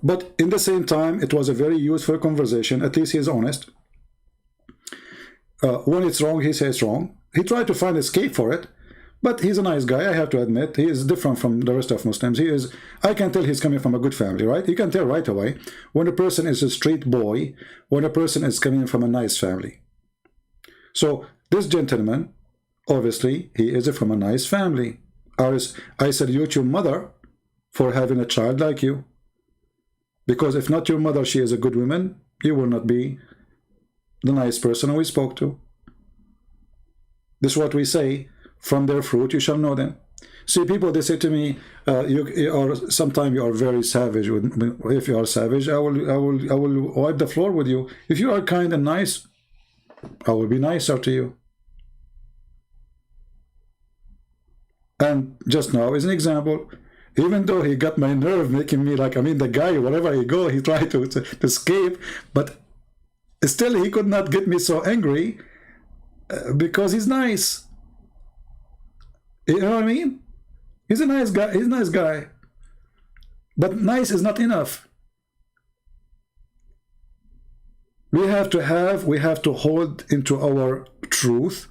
But in the same time, it was a very useful conversation. At least he is honest. When it's wrong, he says wrong. He tried to find escape for it, but he's a nice guy, I have to admit. He is different from the rest of Muslims. I can tell he's coming from a good family, right? You can tell right away when a person is a street boy, when a person is coming from a nice family. So this gentleman, obviously, he is from a nice family. I salute your mother for having a child like you. Because if not your mother, she is a good woman, you will not be the nice person we spoke to. This is what we say, from their fruit you shall know them. See, people, they say to me, you are sometimes you are very savage. If you are savage, I will wipe the floor with you. If you are kind and nice, I will be nicer to you. And just now, as an example, even though he got my nerve, making me like, I mean, the guy, wherever he go, he tried to escape, but still he could not get me so angry because he's nice. You know what I mean? He's a nice guy. He's a nice guy. But nice is not enough. We have to hold into our truth,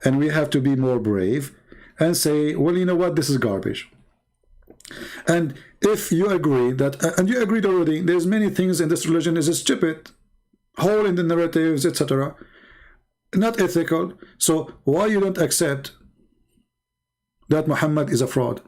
and we have to be more brave and say, well, you know what, this is garbage. And if you agree that, and you agreed already, there's many things in this religion is stupid, hole in the narratives, etc., not ethical, so why you don't accept that Muhammad is a fraud?